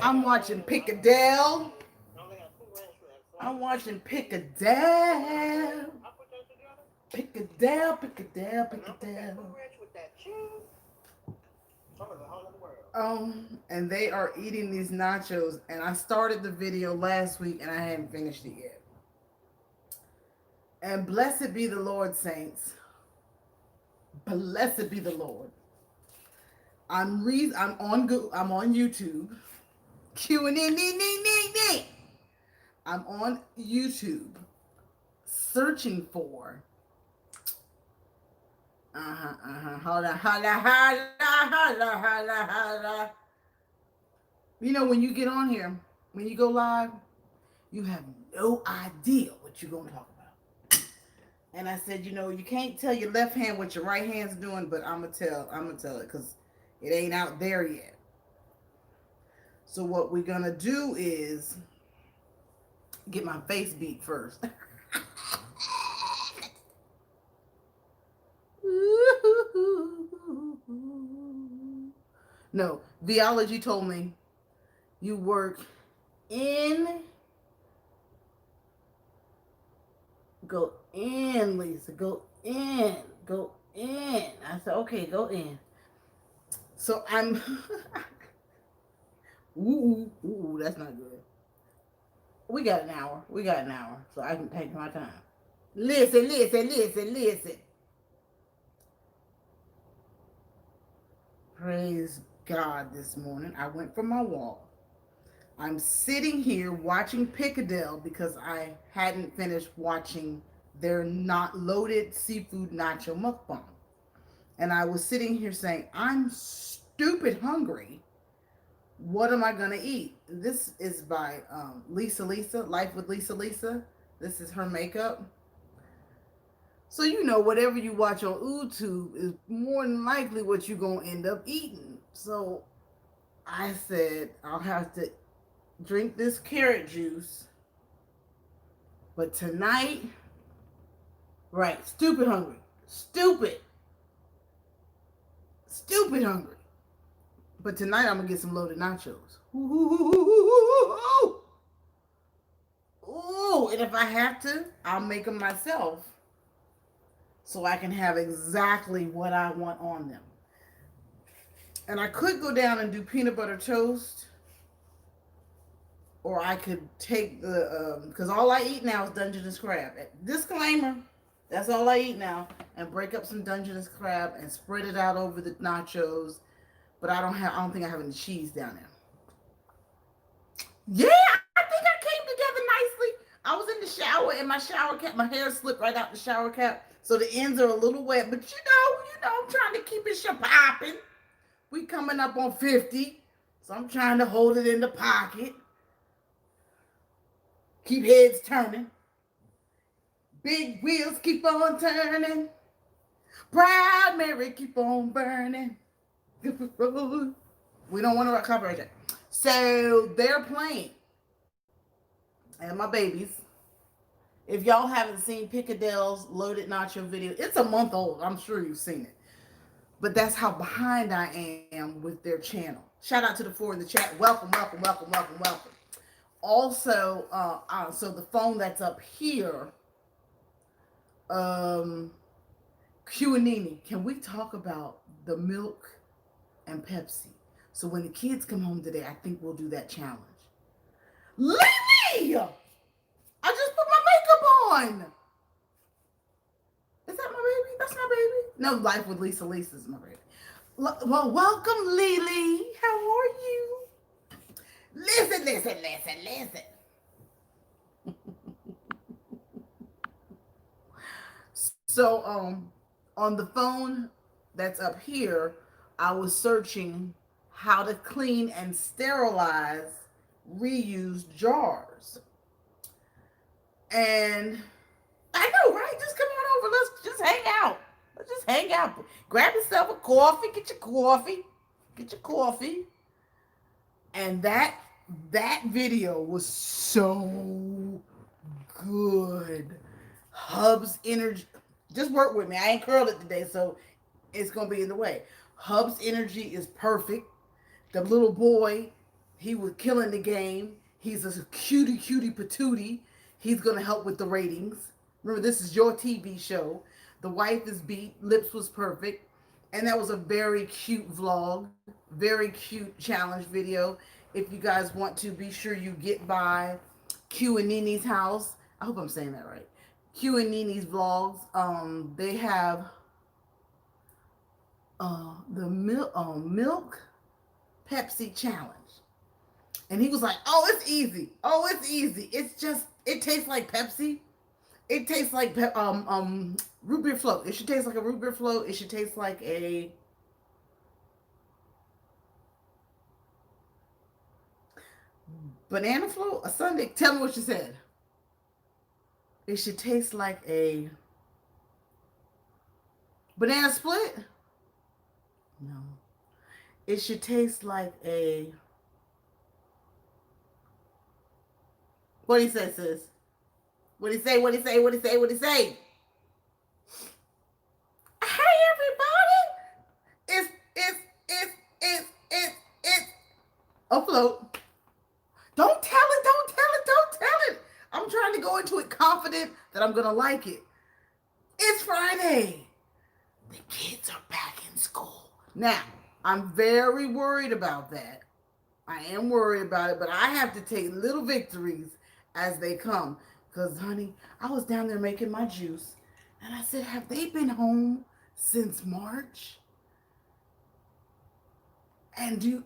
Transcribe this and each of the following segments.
I'm watching Piccadilly. I'm watching Piccadilly. Piccadilly, Piccadilly, Piccadilly. And they are eating these nachos, and I started the video last week and I hadn't finished it yet. And blessed be the Lord, saints. Blessed be the Lord. I'm on YouTube. I'm on YouTube searching for holla. You know, when you get on here, when you go live, you have no idea what you're gonna talk about. And I said, you can't tell your left hand what your right hand's doing, but I'm gonna tell it because it ain't out there yet. So what we're gonna do is get my face beat first. No, Biology told me you work in, go in, Lisa, go in. I said, okay, go in. So I'm, ooh, that's not good. We got an hour, so I can take my time. Listen. Praise God this morning. I went for my walk. I'm sitting here watching Piccadilly because I hadn't finished watching their not loaded seafood nacho mukbang. And I was sitting here saying, I'm stupid hungry. What am I going to eat? This is by Lisa, Life with Lisa. This is her makeup. So, whatever you watch on YouTube is more than likely what you're going to end up eating. So, I said, I'll have to drink this carrot juice. But tonight, right, stupid hungry. Stupid hungry. But tonight, I'm going to get some loaded nachos. Ooh, and if I have to, I'll make them myself. So I can have exactly what I want on them. And I could go down and do peanut butter toast. Or I could take because all I eat now is Dungeness crab. Disclaimer, that's all I eat now. And break up some Dungeness crab and spread it out over the nachos. But I don't think I have any cheese down there. Yeah, I think I came together nicely. I was in the shower and my shower cap, my hair slipped right out the shower cap. So the ends are a little wet, but I'm trying to keep it popping. We coming up on 50, so I'm trying to hold it in the pocket. Keep heads turning. Big wheels keep on turning. Proud Mary keep on burning. We don't want to copyright that. So they're playing. And my babies. If y'all haven't seen Piccadilly's loaded nacho video, it's a month old. I'm sure you've seen it. But that's how behind I am with their channel. Shout out to the 4 in the chat. Welcome. Also, so the phone that's up here, Q&A, can we talk about the milk and Pepsi? So when the kids come home today, I think we'll do that challenge. Lily! I just put my makeup on. Is that my baby? That's my baby. No, Life with Lisa is my baby. Well, welcome, Lily. How are you? Listen. So, on the phone that's up here, I was searching how to clean and sterilize reused jars. And I know, right? Just come on over. Let's just hang out. Grab yourself a coffee. Get your coffee. And that video was so good. Hub's energy. Just work with me. I ain't curled it today, so it's going to be in the way. Hub's energy is perfect. The little boy, he was killing the game. He's a cutie patootie. He's gonna help with the ratings. Remember, this is your TV show. The wife is beat. Lips was perfect, and that was a very cute vlog, very cute challenge video. If you guys want to, be sure you get by Q and Nini's house. I hope I'm saying that right. Q and Nini's vlogs. They have the milk Pepsi challenge. And he was like, "Oh, it's easy. Oh, it's easy. It's just it tastes like Pepsi. It tastes like root beer float. It should taste like a root beer float. It should taste like a banana float, a sundae. Tell me what you said. It should taste like a banana split. No, it should taste like a. What do you say, sis? What do you say? What do you say? What do you say? What do you say? Hey, everybody! It's afloat. Don't tell it. Don't tell it. Don't tell it. I'm trying to go into it confident that I'm gonna like it. It's Friday. The kids are back in school. Now, I'm very worried about that. I am worried about it, but I have to take little victories as they come. Because, honey, I was down there making my juice, and I said, have they been home since March? And do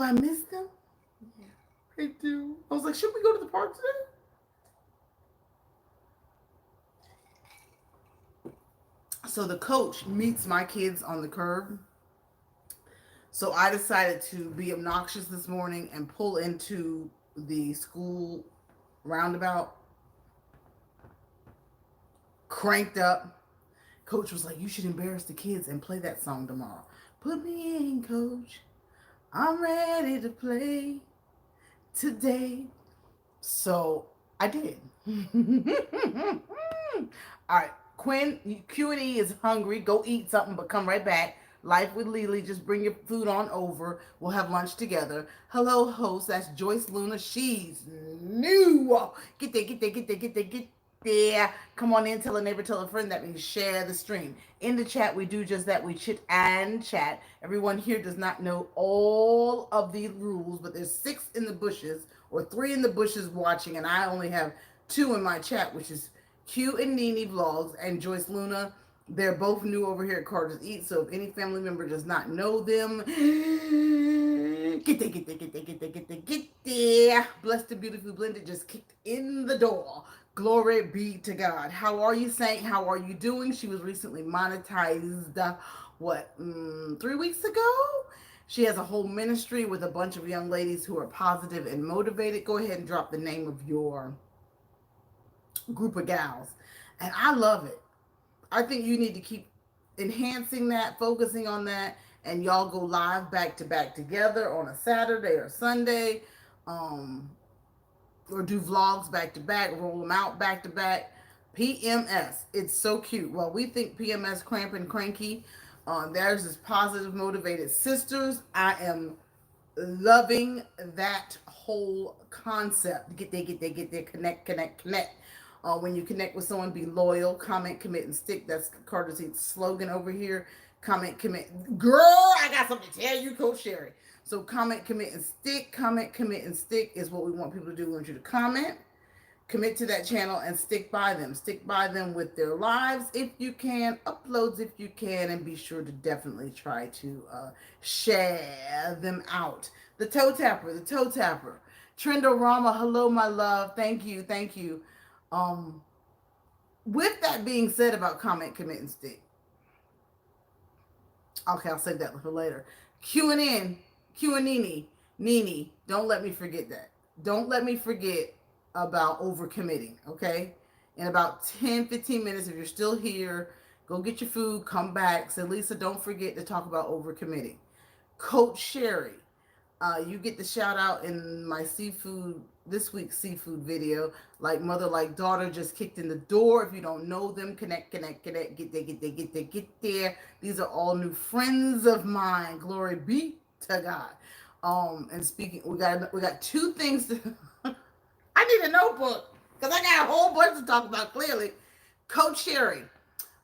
I miss them? Yeah, I do. I was like, should we go to the park today? So the coach meets my kids on the curb. So I decided to be obnoxious this morning and pull into the school roundabout, cranked up. Coach was like, you should embarrass the kids and play that song tomorrow. Put me in, coach. I'm ready to play today. So I did. All right, Quinn, Q&E is hungry. Go eat something, but come right back. Life with Lily, just bring your food on over. We'll have lunch together. Hello, host. That's Joyce Luna. She's new. Get there, get there, get there, get there, get there. Come on in, tell a neighbor, tell a friend. That means share the stream. In the chat, we do just that. We chit and chat. Everyone here does not know all of the rules, but there's 6 in the bushes or 3 in the bushes watching, and I only have 2 in my chat, which is Q and Nene Vlogs and Joyce Luna. They're both new over here at Carter's Eat, so if any family member does not know them, get there, get there, get there, get there, get there, get there. Blessed and beautifully blended just kicked in the door. Glory be to God. How are you, Saint? How are you doing? She was recently monetized, 3 weeks ago? She has a whole ministry with a bunch of young ladies who are positive and motivated. Go ahead and drop the name of your group of gals. And I love it. I think you need to keep enhancing that, focusing on that, and y'all go live back to back together on a Saturday or Sunday, um, or do vlogs back to back, roll them out back to back. PMS, it's so cute. Well, we think PMS cramp and cranky. There's this positive, motivated sisters. I am loving that whole concept. Get there, get there, get there, connect, connect, connect. When you connect with someone, be loyal, comment, commit, and stick. That's Carter's Eat slogan over here. Comment, commit. Girl, I got something to tell you, Coach Sherry. So comment, commit, and stick. Comment, commit, and stick is what we want people to do. We want you to comment, commit to that channel, and stick by them. Stick by them with their lives if you can, uploads if you can, and be sure to definitely try to share them out. The toe tapper, the toe tapper. Trendorama, hello, my love. Thank you, thank you. Um, with that being said about comment, commit, and stick. Okay, I'll save that for later. Q and N, Q and Nene, don't let me forget that. Don't let me forget about overcommitting, okay? In about 10, 15 minutes, if you're still here, go get your food, come back. So Lisa, don't forget to talk about overcommitting. Coach Sherry, you get the shout out in my seafood this week's seafood video. Like mother, like daughter just kicked in the door. If you don't know them, connect, connect, connect. Get there, get there, get there, get there. These are all new friends of mine. Glory be to God. And speaking, we got two things. I need a notebook because I got a whole bunch to talk about. Clearly, Coach Sherry,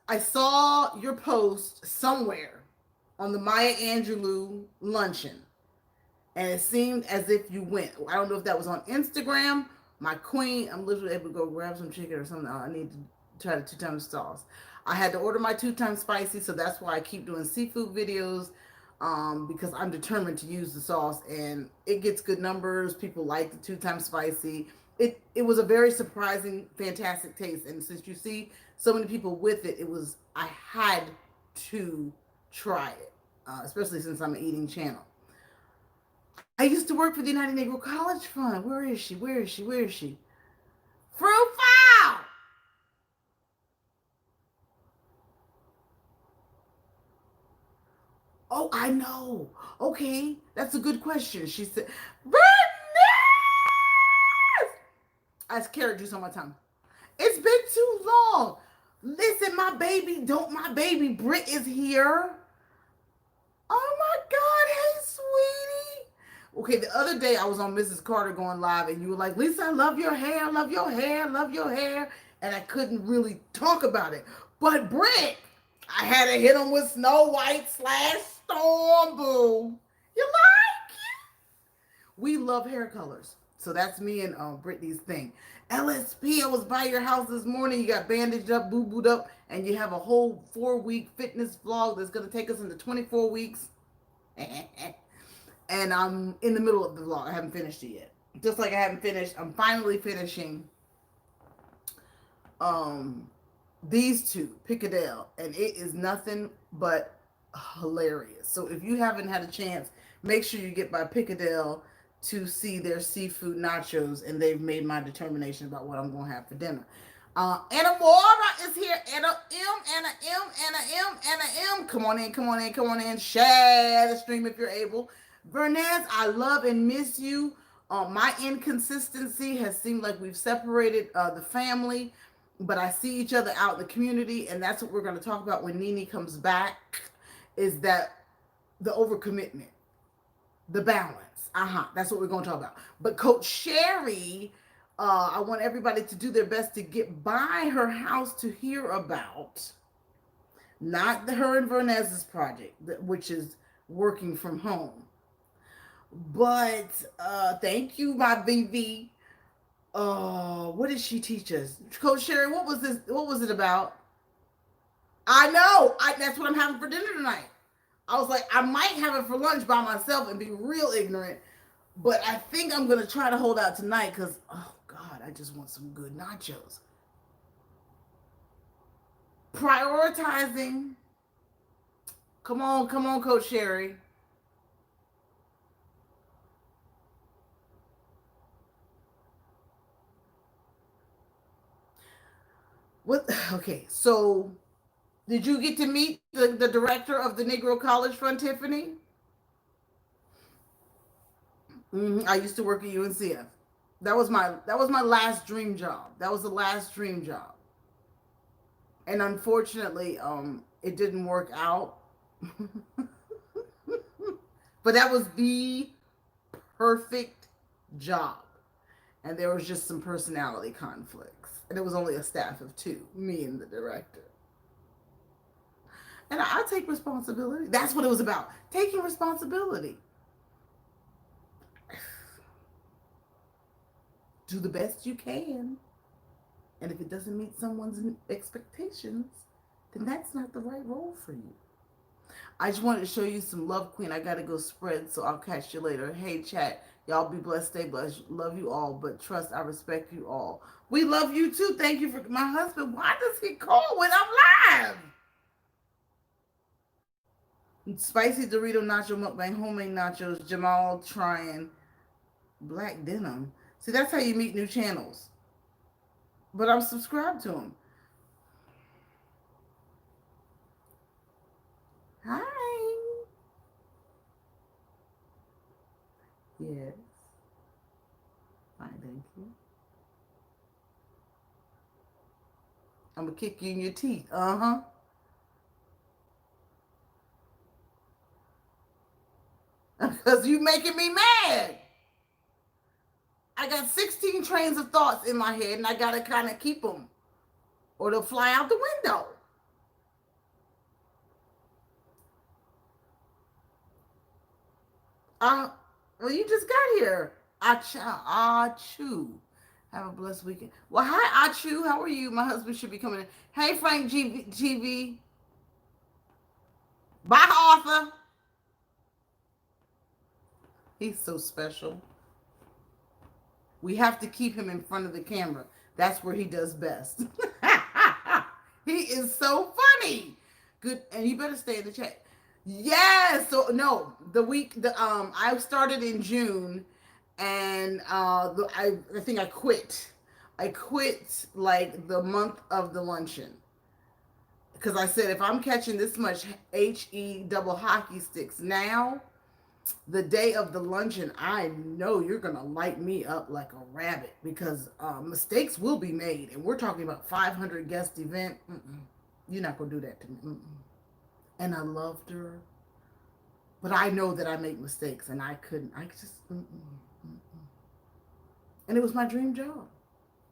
I saw your post somewhere on the Maya Angelou luncheon, and it seemed as if you went. I don't know if that was on Instagram. My queen, I'm literally able to go grab some chicken or something. I need to try the 2 times sauce. I had to order my 2 times spicy, so that's why I keep doing seafood videos, because I'm determined to use the sauce, and it gets good numbers. People like the 2 times spicy. It was a very surprising, fantastic taste, and since you see so many people with it, I had to try it, especially since I'm an eating channel. I used to work for the United Negro College Fund. Where is she? Where is she? Where is she? Fruit Foul! Oh, I know. Okay, that's a good question. She said, Bernice! I carried juice on my tongue. It's been too long. Listen, my baby Brit is here. Oh my God, hey, sweetie. Okay, the other day I was on Mrs. Carter going live, and you were like, Lisa, I love your hair, love your hair, love your hair. And I couldn't really talk about it. But Britt, I had to hit him with Snow White / Storm Boo. You like it? We love hair colors. So that's me and Brittany's thing. LSP, I was by your house this morning. You got bandaged up, boo-booed up, and you have a whole 4-week fitness vlog that's going to take us into 24 weeks. And I'm in the middle of the vlog. I haven't finished it yet. Just like I haven't finished, I'm finally finishing um these two, Piccadilly, and it is nothing but hilarious. So if you haven't had a chance, make sure you get by Piccadilly to see their seafood nachos, and they've made my determination about what I'm going to have for dinner. Anna Mora is here. Anna M, Anna M, Anna M, Anna M. Come on in, come on in, come on in. Share the stream if you're able. Vernez, I love and miss you. My inconsistency has seemed like we've separated the family, but I see each other out in the community, and that's what we're going to talk about when Nene comes back, is that the overcommitment, the balance. That's what we're going to talk about. But Coach Sherry, I want everybody to do their best to get by her house to hear about, not her and Vernez's project, which is working from home. But thank you, my VV. What did she teach us? Coach Sherry, what was this? What was it about? I know. That's what I'm having for dinner tonight. I was like, I might have it for lunch by myself and be real ignorant, but I think I'm going to try to hold out tonight because, oh, God, I just want some good nachos. Prioritizing. Come on, Coach Sherry. What? Okay, so did you get to meet the director of the Negro College Fund, Tiffany? I used to work at UNCF. That was my last dream job. That was the last dream job. And unfortunately, it didn't work out. But that was the perfect job. And there was just some personality conflicts. And it was only a staff of 2, me and the director. And I take responsibility. That's what it was about. Taking responsibility. Do the best you can. And if it doesn't meet someone's expectations, then that's not the right role for you. I just wanted to show you some love, Queen. I got to go spread, so I'll catch you later. Hey, chat. Y'all be blessed, stay blessed. Love you all, but trust, I respect you all. We love you too. Thank you for my husband. Why does he call when I'm live? Spicy Dorito Nacho Mukbang, homemade nachos, Jamal trying black denim. See, that's how you meet new channels. But I'm subscribed to them. Hi. Yes. Fine, Thank you. I'm gonna kick you in your teeth. Because you making me mad. I got 16 trains of thoughts in my head, and I gotta kind of keep them, or they'll fly out the window. Uh, well, you just got here. Achu. Have a blessed weekend. Well, hi, Achu. How are you? My husband should be coming in. Hey, Frank GV. Bye, Arthur. He's so special. We have to keep him in front of the camera. That's where he does best. He is so funny. Good, and you better stay in the chat. Yes. So no, I started in June, and I think I quit. I quit like the month of the luncheon because I said if I'm catching this much double hockey sticks now, the day of the luncheon, I know you're gonna light me up like a rabbit because mistakes will be made, and we're talking about 500 guest event. You're not gonna do that to me. And I loved her, but I know that I make mistakes, and I couldn't. I just, and it was my dream job,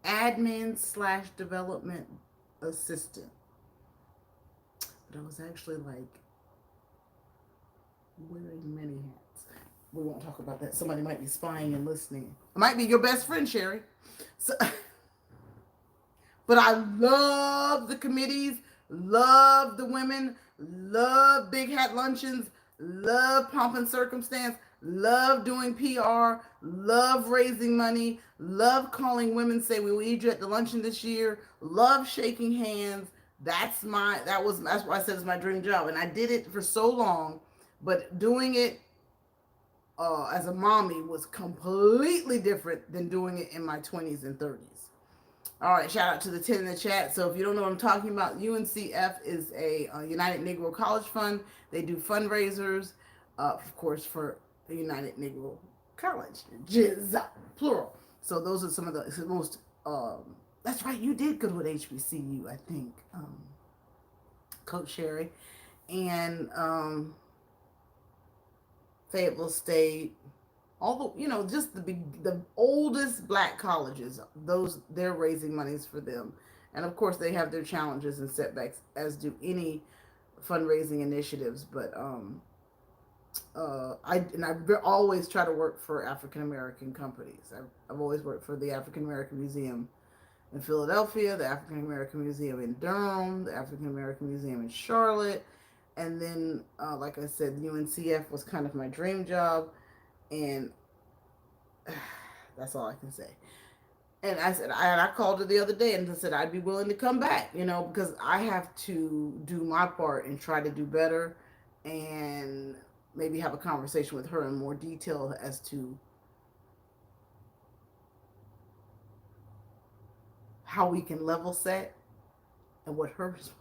admin/development assistant. But I was actually like wearing many hats. We won't talk about that. Somebody might be spying and listening. It might be your best friend, Sherry. So, but I love the committees, love the women, love big hat luncheons, love pomp and circumstance, love doing PR, love raising money, love calling women, say we need you at the luncheon this year, love shaking hands. That's why I said it's my dream job. And I did it for so long, but doing it as a mommy was completely different than doing it in my 20s and 30s. All right, shout out to the 10 in the chat. So if you don't know what I'm talking about, UNCF is a United Negro College Fund. They do fundraisers, of course, for the United Negro College, plural. So those are some of the most, that's right, you did go to an HBCU, I think, Coach Sherry. And Fayetteville State, all the just the oldest black colleges, they're raising monies for them, and of course they have their challenges and setbacks, as do any fundraising initiatives. But I always try to work for African American companies. I've always worked for the African American Museum in Philadelphia, the African American Museum in Durham, the African American Museum in Charlotte, and then like I said, UNCF was kind of my dream job. And that's all I can say. And I called her the other day and I said I'd be willing to come back, because I have to do my part and try to do better, and maybe have a conversation with her in more detail as to how we can level set and what hers.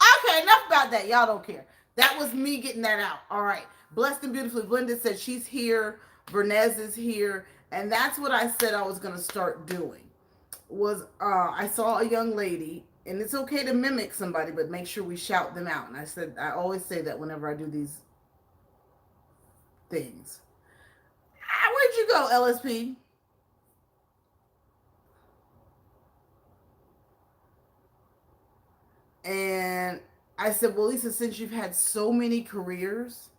Okay, enough about that. Y'all don't care. That was me getting that out. All right. Blessed and Beautifully Blended said she's here. Vernez is here. And that's what I said I was going to start doing. I saw a young lady, and it's okay to mimic somebody, but make sure we shout them out. And I always say that whenever I do these things. Where'd you go, LSP? And I said, well, Lisa, since you've had so many careers,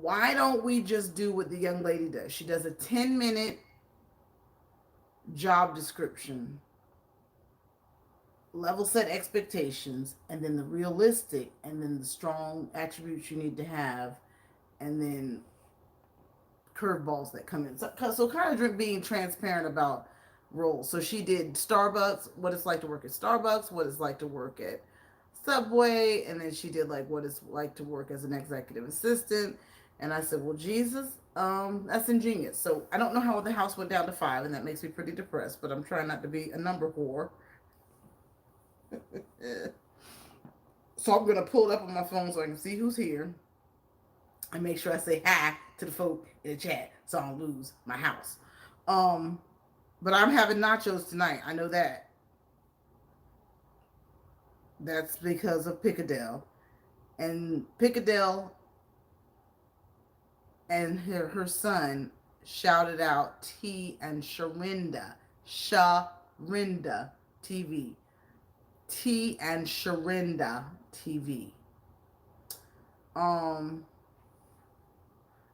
why don't we just do what the young lady does? She does a 10-minute job description, level set expectations, and then the realistic, and then the strong attributes you need to have, and then curveballs that come in. So kind of being transparent about roles. So she did Starbucks, what it's like to work at Starbucks, what it's like to work at Subway, and then she did like what it's like to work as an executive assistant. And I said, well, Jesus, that's ingenious. So I don't know how the house went down to 5, and that makes me pretty depressed, but I'm trying not to be a number whore. So I'm going to pull it up on my phone so I can see who's here and make sure I say hi to the folk in the chat so I don't lose my house. Um, but I'm having nachos tonight. I know that. That's because of Piccadell. And Piccadell and her son shouted out T and Sharinda TV. T and Sharinda TV. Um,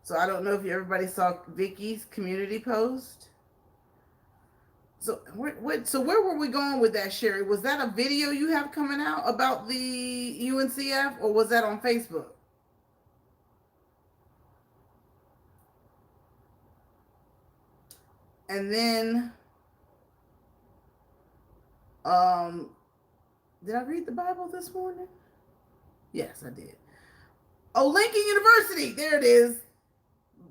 so I don't know if everybody saw Vicky's community post. So where were we going with that, Sherry? Was that a video you have coming out about the UNCF, or was that on Facebook? And then, um, did I read the Bible this morning? Yes, I did. Oh, Lincoln University. There it is.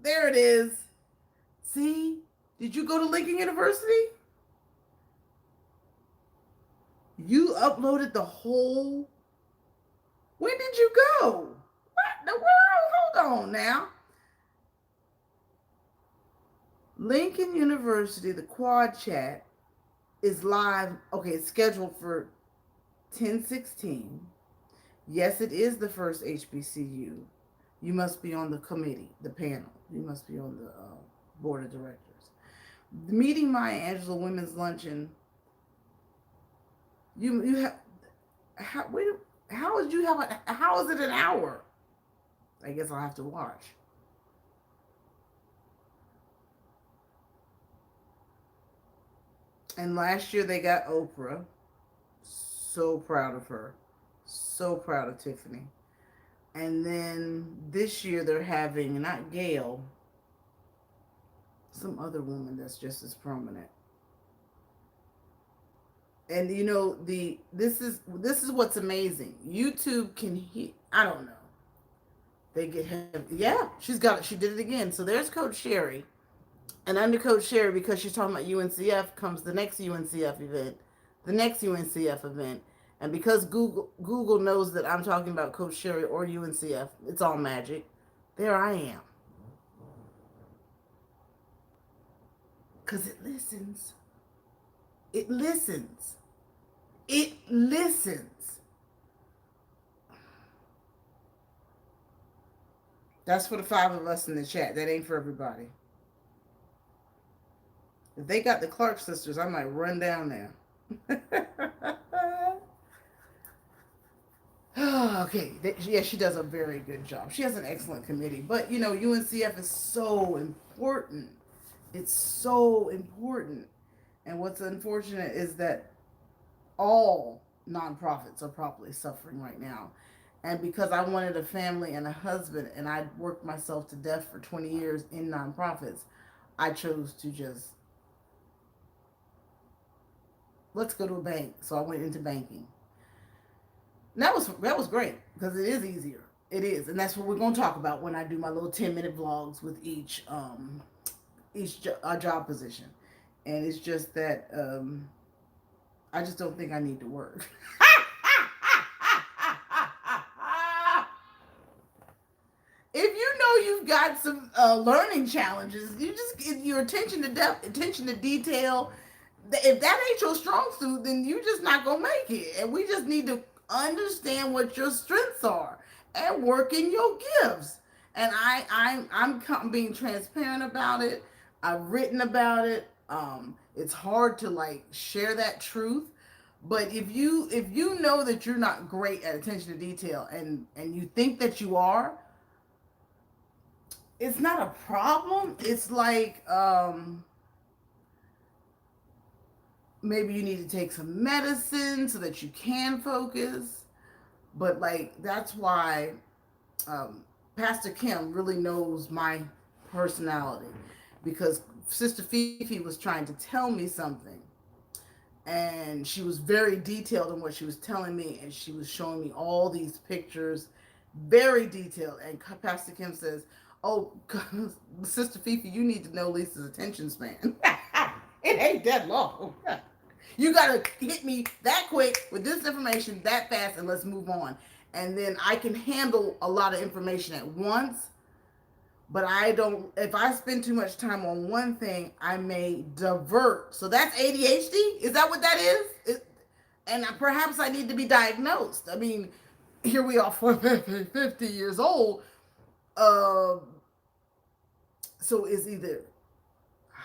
There it is. See? Did you go to Lincoln University? You uploaded the whole. When did you go? What in the world? Hold on now. Lincoln University, the quad chat is live. Okay, it's scheduled for 10/16. Yes, it is the first HBCU. You must be on the committee, the panel. You must be on the board of directors. The meeting Maya Angelou Women's Luncheon. You have how is you have how is it an hour? I guess I'll have to watch. And last year they got Oprah. So proud of her. So proud of Tiffany. And then this year they're having not Gail, some other woman that's just as prominent. And you know this is what's amazing. YouTube can I don't know. They get heavy. Yeah, she's got it. She did it again. So there's Coach Sherry. And under Coach Sherry, because she's talking about UNCF, comes the next UNCF event, the next UNCF event. And because Google knows that I'm talking about Coach Sherry or UNCF, it's all magic. There I am. Because it listens. It listens. It listens. That's for the 5 of us in the chat. That ain't for everybody. If they got the Clark sisters, I might run down there. Okay. Yeah, she does a very good job. She has an excellent committee. But, you know, UNCF is so important. It's so important. And what's unfortunate is that all nonprofits are probably suffering right now. And because I wanted a family and a husband, and I worked myself to death for 20 years in nonprofits, I chose to just, let's go to a bank. So I went into banking. And that was great because it is easier. It is, and that's what we're going to talk about when I do my little 10-minute vlogs with each job position. And it's just that I just don't think I need to work. If you know you've got some learning challenges, you just get your attention to depth, attention to detail. If that ain't your strong suit, then you're just not gonna make it. And we just need to understand what your strengths are and work in your gifts. And I'm being transparent about it. I've written about it. It's hard to like share that truth, but if you know that you're not great at attention to detail and you think that you are, it's not a problem. It's like maybe you need to take some medicine so that you can focus. But like that's why Pastor Kim really knows my personality, because Sister Fifi was trying to tell me something, and she was very detailed in what she was telling me, and she was showing me all these pictures, very detailed. And Pastor Kim says, "Oh, Sister Fifi, you need to know Lisa's attention span. It ain't that long. You gotta hit me that quick with this information that fast, and let's move on. And then I can handle a lot of information at once, But I don't, if I spend too much time on one thing, I may divert. So that's ADHD? Is that what that is? And perhaps I need to be diagnosed. I mean, here we are, 50 years old. Uh, so is either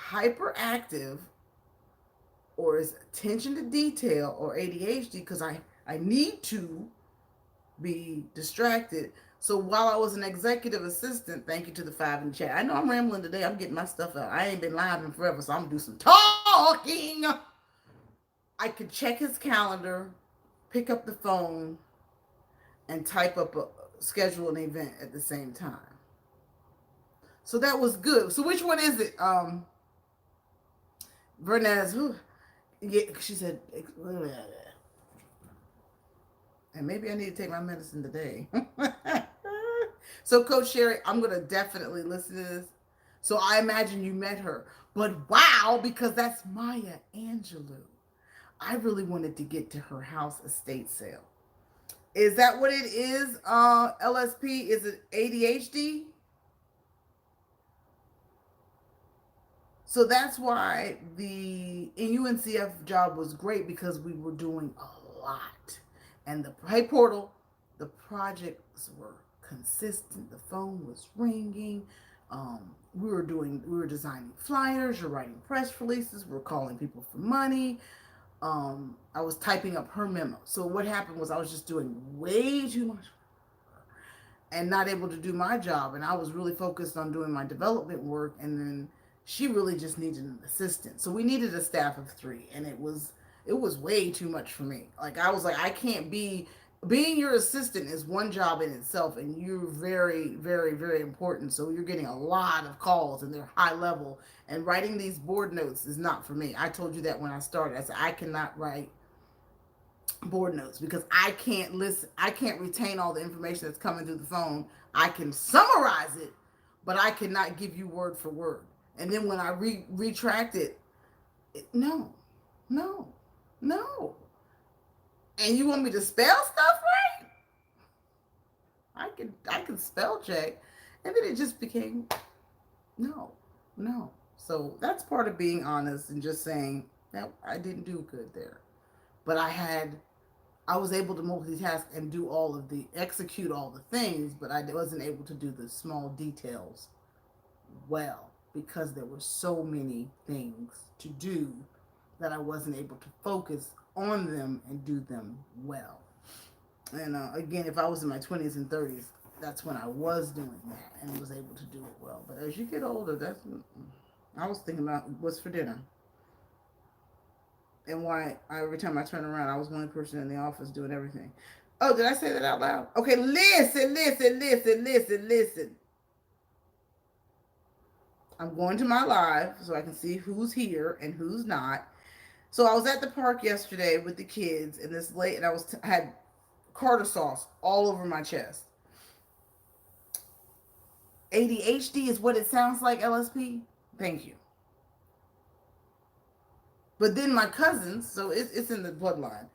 hyperactive or is attention to detail or ADHD because I need to be distracted. So while I was an executive assistant, thank you to the five in the chat. I know I'm rambling today. I'm getting my stuff out. I ain't been live in forever, so I'm gonna do some talking. I could check his calendar, pick up the phone, and type up a schedule an event at the same time. So that was good. So which one is it? Vernez, yeah, she said, and maybe I need to take my medicine today. So, Coach Sherry, I'm going to definitely listen to this. So, I imagine you met her. But wow, because that's Maya Angelou. I really wanted to get to her house estate sale. Is that what it is, LSP? Is it ADHD? So that's why the UNCF job was great because we were doing a lot. And the Hey Portal, the projects were consistent. The phone was ringing. We were designing flyers. You're writing press releases. We're calling people for money. I was typing up her memo. So what happened was I was just doing way too much and not able to do my job. And I was really focused on doing my development work. And then she really just needed an assistant. So we needed a staff of 3, and it was way too much for me. Like I was like, I can't being your assistant is one job in itself, and you're very, very, very important. So you're getting a lot of calls, and they're high level. And writing these board notes is not for me. I told you that when I started. I said I cannot write board notes because I can't listen. I can't retain all the information that's coming through the phone. I can summarize it, but I cannot give you word for word. And then when I retract it, no, no, no. And you want me to spell stuff right? I could spell check. And then it just became no, no. So that's part of being honest and just saying that I didn't do good there. But I was able to multitask and execute all the things, but I wasn't able to do the small details well because there were so many things to do that I wasn't able to focus on them and do them well. And again, if I was in my 20s and 30s, that's when I was doing that and was able to do it well. But as you get older, I was thinking about what's for dinner. And why every time I turn around, I was one person in the office doing everything. Oh, did I say that out loud? Okay, listen. I'm going to my live so I can see who's here and who's not. So I was at the park yesterday with the kids, and and I had Carter sauce all over my chest. ADHD is what it sounds like, LSP. Thank you. But then my cousins, so it's in the bloodline.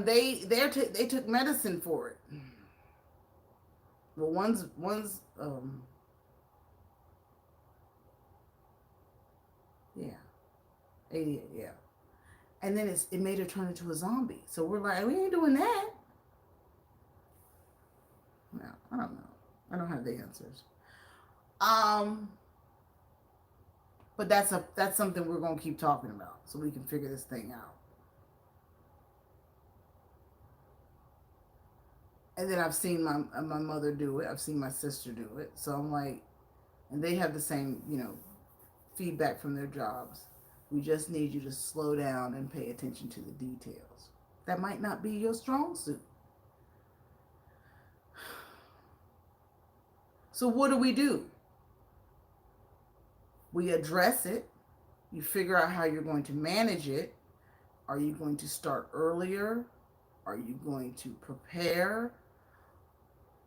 They took medicine for it. Well, one's yeah, 88, yeah. And then it made her turn into a zombie. So we're like, we ain't doing that. No, I don't know. I don't have the answers. But that's something we're gonna keep talking about so we can figure this thing out. And then I've seen my mother do it. I've seen my sister do it. So I'm like, and they have the same, feedback from their jobs. We just need you to slow down and pay attention to the details. That might not be your strong suit. So what do? We address it. You figure out how you're going to manage it. Are you going to start earlier? Are you going to prepare?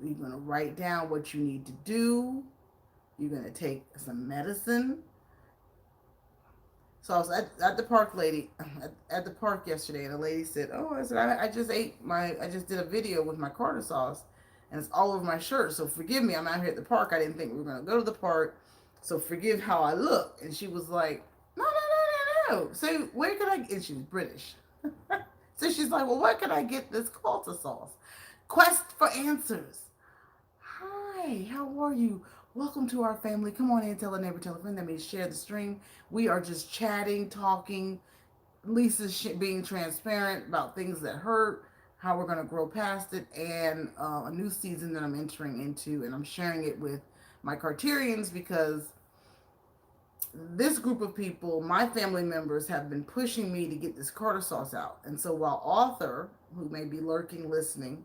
Are you going to write down what you need to do? You're going to take some medicine. So I was at the park at the park yesterday, and the lady said, "Oh," I said, I just did a video with my Carter sauce," and it's all over my shirt. So forgive me. I'm out here at the park. I didn't think we were going to go to the park. So forgive how I look. And she was like, no, no, no, no, no. So where can I, and she was British. So she's like, well, where can I get this Culta sauce? Quest for answers. Hi, how are you? Welcome to our family. Come on in, tell a neighbor, tell a friend. That means share the stream. We are just chatting, talking. Lisa's being transparent about things that hurt, how we're going to grow past it, and a new season that I'm entering into. And I'm sharing it with my Carterians because this group of people, my family members, have been pushing me to get this Carter sauce out. And so while author, who may be lurking, listening,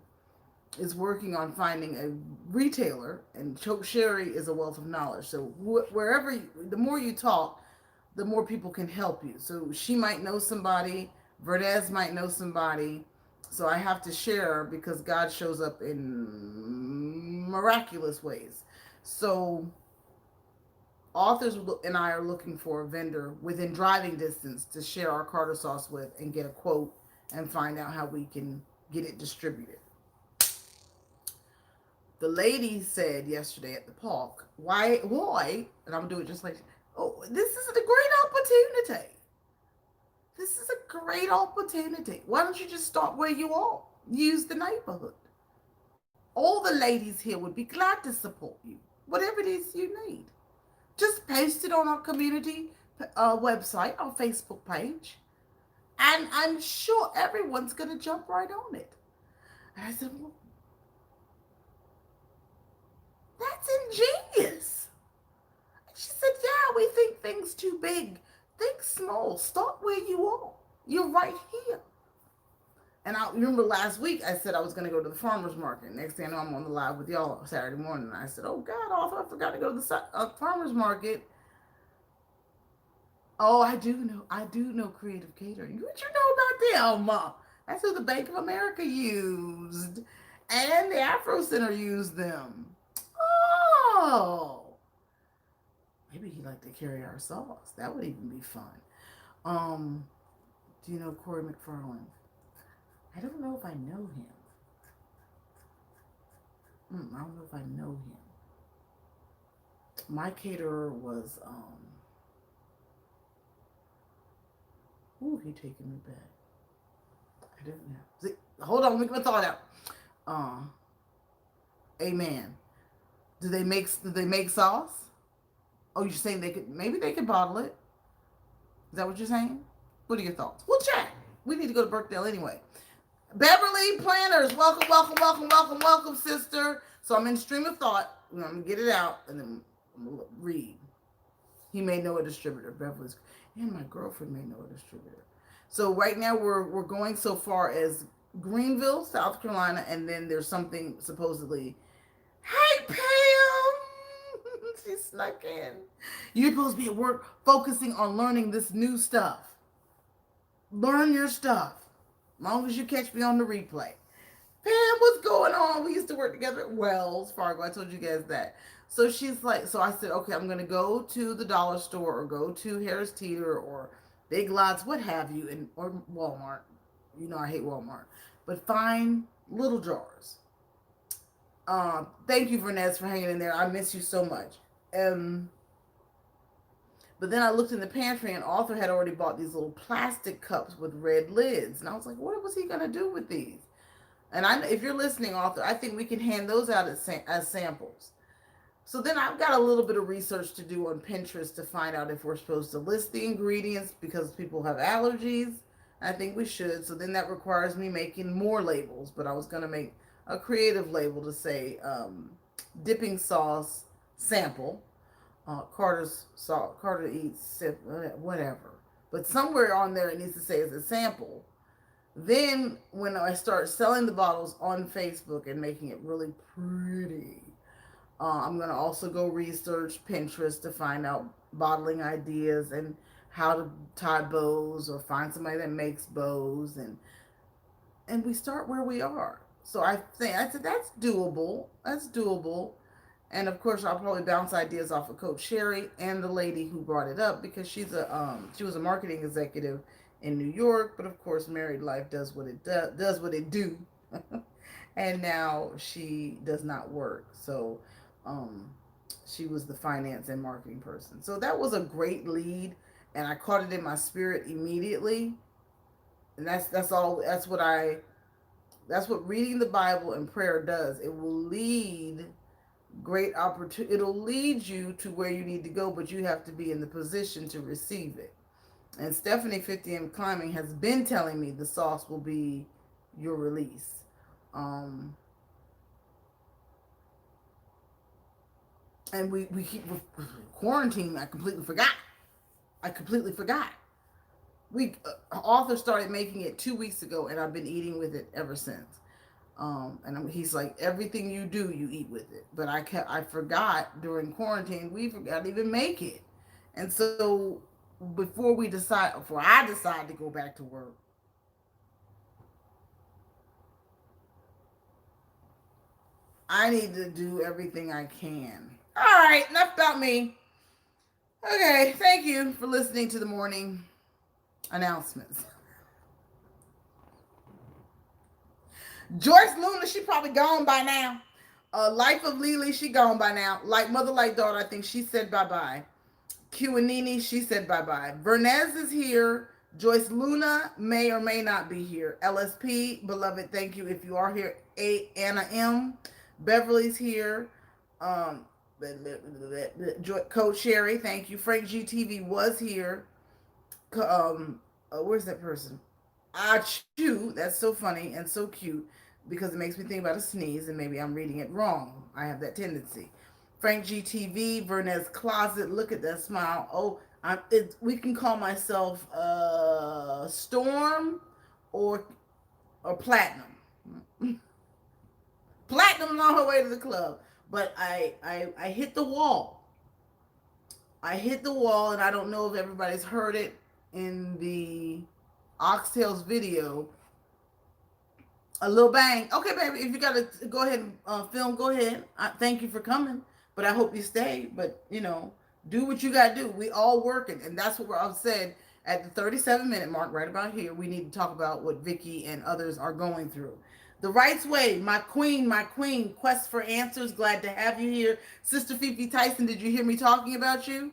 is working on finding a retailer, and Choke Sherry is a wealth of knowledge. So wherever, the more you talk, the more people can help you. So she might know somebody, Vernez might know somebody. So I have to share because God shows up in miraculous ways. So authors and I are looking for a vendor within driving distance to share our Carter sauce with and get a quote and find out how we can get it distributed. The lady said yesterday at the park, why, and I'm going to do it just like, oh, this is a great opportunity. This is a great opportunity. Why don't you just start where you are? Use the neighborhood. All the ladies here would be glad to support you, whatever it is you need. Just post it on our community website, our Facebook page, and I'm sure everyone's going to jump right on it. And I said, well, that's ingenious. And she said, yeah, we think things too big. Think small. Start where you are. You're right here. And I remember last week I said I was going to go to the farmer's market. Next thing I know, I'm on the live with y'all Saturday morning. And I said, oh, God, I forgot to go to the farmer's market. Oh, I do know Creative Catering. What you know about them? That's who the Bank of America used. And the Afro Center used them. Oh. Maybe he'd like to carry our sauce. That would even be fun. Do you know Corey McFarland? I don't know if I know him. I don't know if I know him. My caterer was, he taking me back. I don't know. See, hold on, let me get my thought out. Amen. Do they make sauce? Oh, you're saying maybe they could bottle it? Is that what you're saying? What are your thoughts? We'll chat. We need to go to Birkdale anyway. Beverly Planners, welcome, welcome, welcome, welcome, welcome, sister. So I'm in stream of thought. I'm gonna get it out and then I'm gonna read. He may know a distributor. Beverly's, and my girlfriend may know a distributor. So right now we're going so far as Greenville, South Carolina, and then there's something supposedly. Hey Pam, she snuck in. You're supposed to be at work focusing on learning this new stuff. Learn your stuff. As long as you catch me on the replay. Pam, what's going on? We used to work together at Wells Fargo. I told you guys that. So she's like, so I said, okay, I'm going to go to the dollar store or go to Harris Teeter or Big Lots, what have you, or Walmart. You know I hate Walmart. But find little jars. Thank you, Vernez, for hanging in there. I miss you so much. But then I looked in the pantry and Arthur had already bought these little plastic cups with red lids. And I was like, what was he going to do with these? And if you're listening, Arthur, I think we can hand those out as samples. So then I've got a little bit of research to do on Pinterest to find out if we're supposed to list the ingredients because people have allergies. I think we should. So then that requires me making more labels. But I was going to make a creative label to say dipping sauce sample. Carter's salt, Carter eats, sip, whatever. But somewhere on there it needs to say it's a sample. Then when I start selling the bottles on Facebook and making it really pretty, I'm going to also go research Pinterest to find out bottling ideas and how to tie bows or find somebody that makes bows. And we start where we are. So I said, that's doable. That's doable. And of course, I'll probably bounce ideas off of Coach Sherry and the lady who brought it up because she was a marketing executive in New York. But of course, married life does what it do. And now she does not work. So um, she was the finance and marketing person. So that was a great lead, and I caught it in my spirit immediately. And that's all. That's what reading the Bible and prayer does. It will lead great opportunity. It'll lead you to where you need to go, but you have to be in the position to receive it. And Stephanie 50M Climbing has been telling me the sauce will be your release. Um, and we keep quarantine. I completely forgot. I completely forgot. We author started making it 2 weeks ago, and I've been eating with it ever since. And he's like, everything you do, you eat with it. But I forgot during quarantine. We forgot to even make it, and so before I decide to go back to work, I need to do everything I can. All right, enough about me. Okay, thank you for listening to the morning announcements. Joyce Luna, she probably gone by now. Life of Lily, she gone by now. Like Mother, like Daughter, I think she said bye bye. Q and Nini, she said bye bye. Vernez is here. Joyce Luna may or may not be here. LSP, beloved, thank you if you are here. Anna M. Beverly's here. Um, Coach Sherry, thank you. Frank GTV was here. Where's that person? Achu, that's so funny and so cute because it makes me think about a sneeze and maybe I'm reading it wrong. I have that tendency. Frank GTV, Vernez Closet, look at that smile. Oh, we can call myself Storm or Platinum. Platinum on her way to the club, but I hit the wall. I hit the wall, and I don't know if everybody's heard it in the Oxtails video. A little bang. Okay, baby, if you gotta go ahead and film, go ahead. Thank you for coming, but I hope you stay. But do what you gotta do. We all working, and that's what I've said at the 37-minute mark, right about here. We need to talk about what Vicky and others are going through. The Right's Way, my queen, quest for answers. Glad to have you here, Sister Fifi Tyson. Did you hear me talking about you?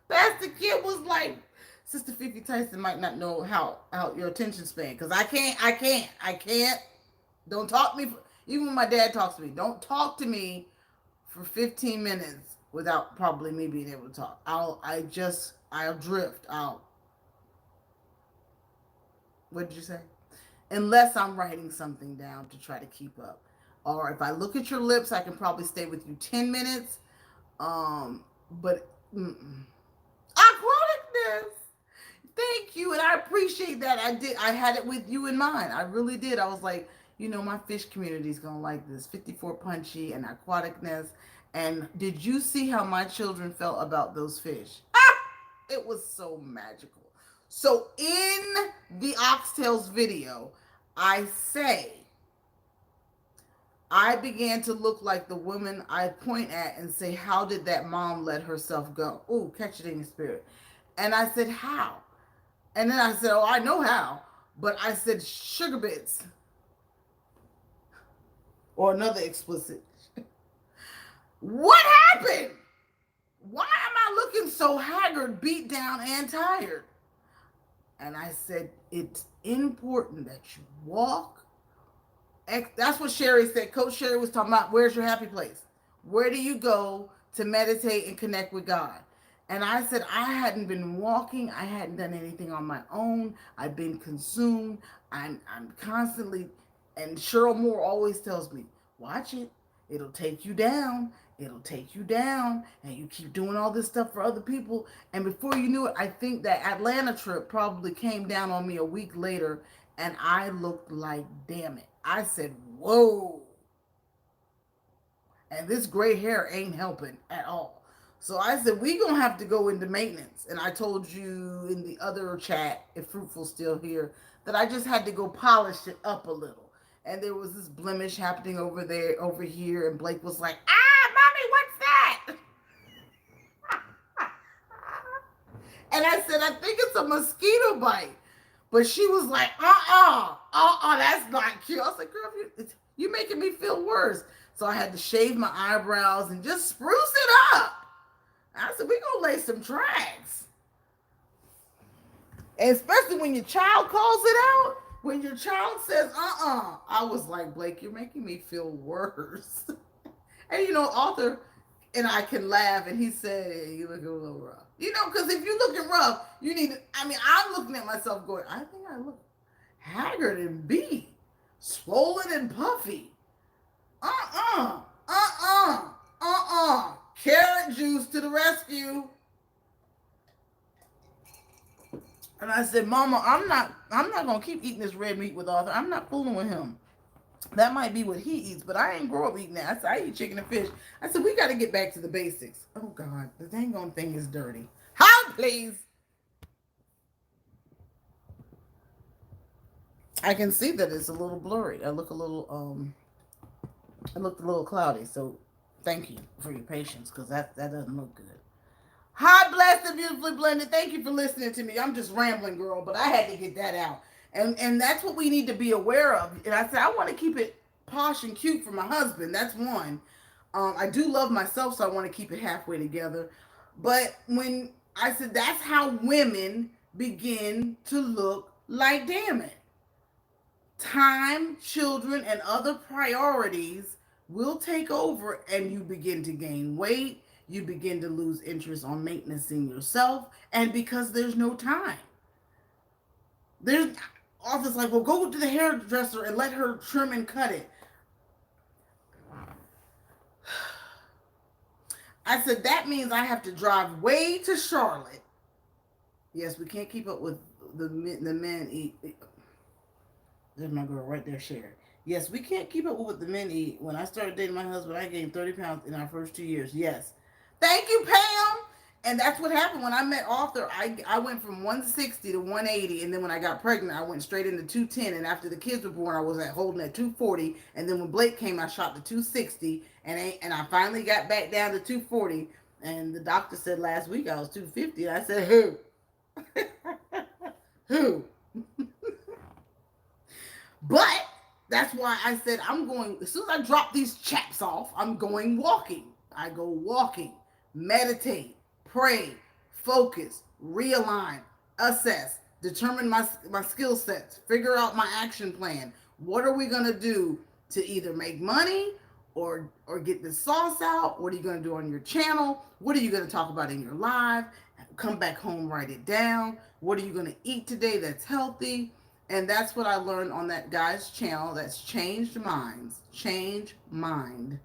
Pastor Kid was like, Sister Fifi Tyson might not know how your attention span, because I can't. Don't talk to me. Even when my dad talks to me, don't talk to me for 15 minutes without probably me being able to talk. I'll drift out. What did you say? Unless I'm writing something down to try to keep up. Or if I look at your lips, I can probably stay with you 10 minutes. But aquaticness. Thank you, and I appreciate that. I had it with you in mind. I really did. I was like, my fish community is gonna like this. 54 Punchy and aquaticness. And did you see how my children felt about those fish? It was so magical. So in the Oxtails video, I say I began to look like the woman I point at and say, how did that mom let herself go? Ooh, catch it in your spirit. And I said, how? And then I said, oh, I know how. But I said sugar bits or another explicit. What happened? Why am I looking so haggard, beat down, and tired? And I said, it's important that you walk. That's what Sherry said. Coach Sherry was talking about, where's your happy place? Where do you go to meditate and connect with God? And I said, I hadn't been walking. I hadn't done anything on my own. I've been consumed. I'm constantly, and Cheryl Moore always tells me, watch it. It'll take you down. It'll take you down. And you keep doing all this stuff for other people. And before you knew it, I think that Atlanta trip probably came down on me a week later. And I looked like, damn it. I said, whoa. And this gray hair ain't helping at all. So I said, we going to have to go into maintenance. And I told you in the other chat, if Fruitful's still here, that I just had to go polish it up a little. And there was this blemish happening over there, over here. And Blake was like, mommy, what's that? And I said, I think it's a mosquito bite. But she was like, that's not cute. I was like, girl, you making me feel worse. So I had to shave my eyebrows and just spruce it up. I said, we gonna lay some tracks. And especially when your child calls it out, when your child says, I was like, Blake, you're making me feel worse. And Arthur and I can laugh, and he said, hey, you looking a little rough. Because if you're looking rough, you need to, I'm looking at myself going, I think I look haggard and beat, swollen and puffy. Uh-uh, uh-uh, uh-uh. Carrot juice to the rescue. And I said, Mama, I'm not gonna keep eating this red meat with Arthur. I'm not fooling with him. That might be what he eats, but I ain't grow up eating that. I said, I eat chicken and fish. I said, we got to get back to the basics. Oh, God, the dang on thing is dirty. How, please? I can see that it's a little blurry. I looked a little cloudy. So thank you for your patience, because that doesn't look good. Hi, blessed and beautifully blended. Thank you for listening to me. I'm just rambling, girl, but I had to get that out. And that's what we need to be aware of. And I said, I want to keep it posh and cute for my husband. That's one. I do love myself, so I want to keep it halfway together. But when I said that's how women begin to look like, damn it, time, children, and other priorities will take over, and you begin to gain weight. You begin to lose interest on maintaining yourself, and because there's no time. There's Office like, well, go to the hairdresser and let her trim and cut it. I said, that means I have to drive way to Charlotte. Yes, we can't keep up with the men eat. There's my girl right there, Sherry. Yes, we can't keep up with what the men eat. When I started dating my husband, I gained 30 pounds in our first 2 years. Yes. Thank you, Pam. And that's what happened when I met Arthur. I went from 160 to 180, and then when I got pregnant, I went straight into 210. And after the kids were born, I was holding at 240. And then when Blake came, I shot to 260, and I finally got back down to 240. And the doctor said last week I was 250. And I said, who? Who? But that's why I said I'm going, as soon as I drop these chaps off, I'm going walking. I go walking, meditate, pray, focus, realign, assess, determine my skill sets, figure out my action plan. What are we going to do to either make money or get the sauce out? What are you going to do on your channel? What are you going to talk about in your live? Come back home, write it down. What are you going to eat today that's healthy? And that's what I learned on that guy's channel. That's Changed Minds. Change Mind.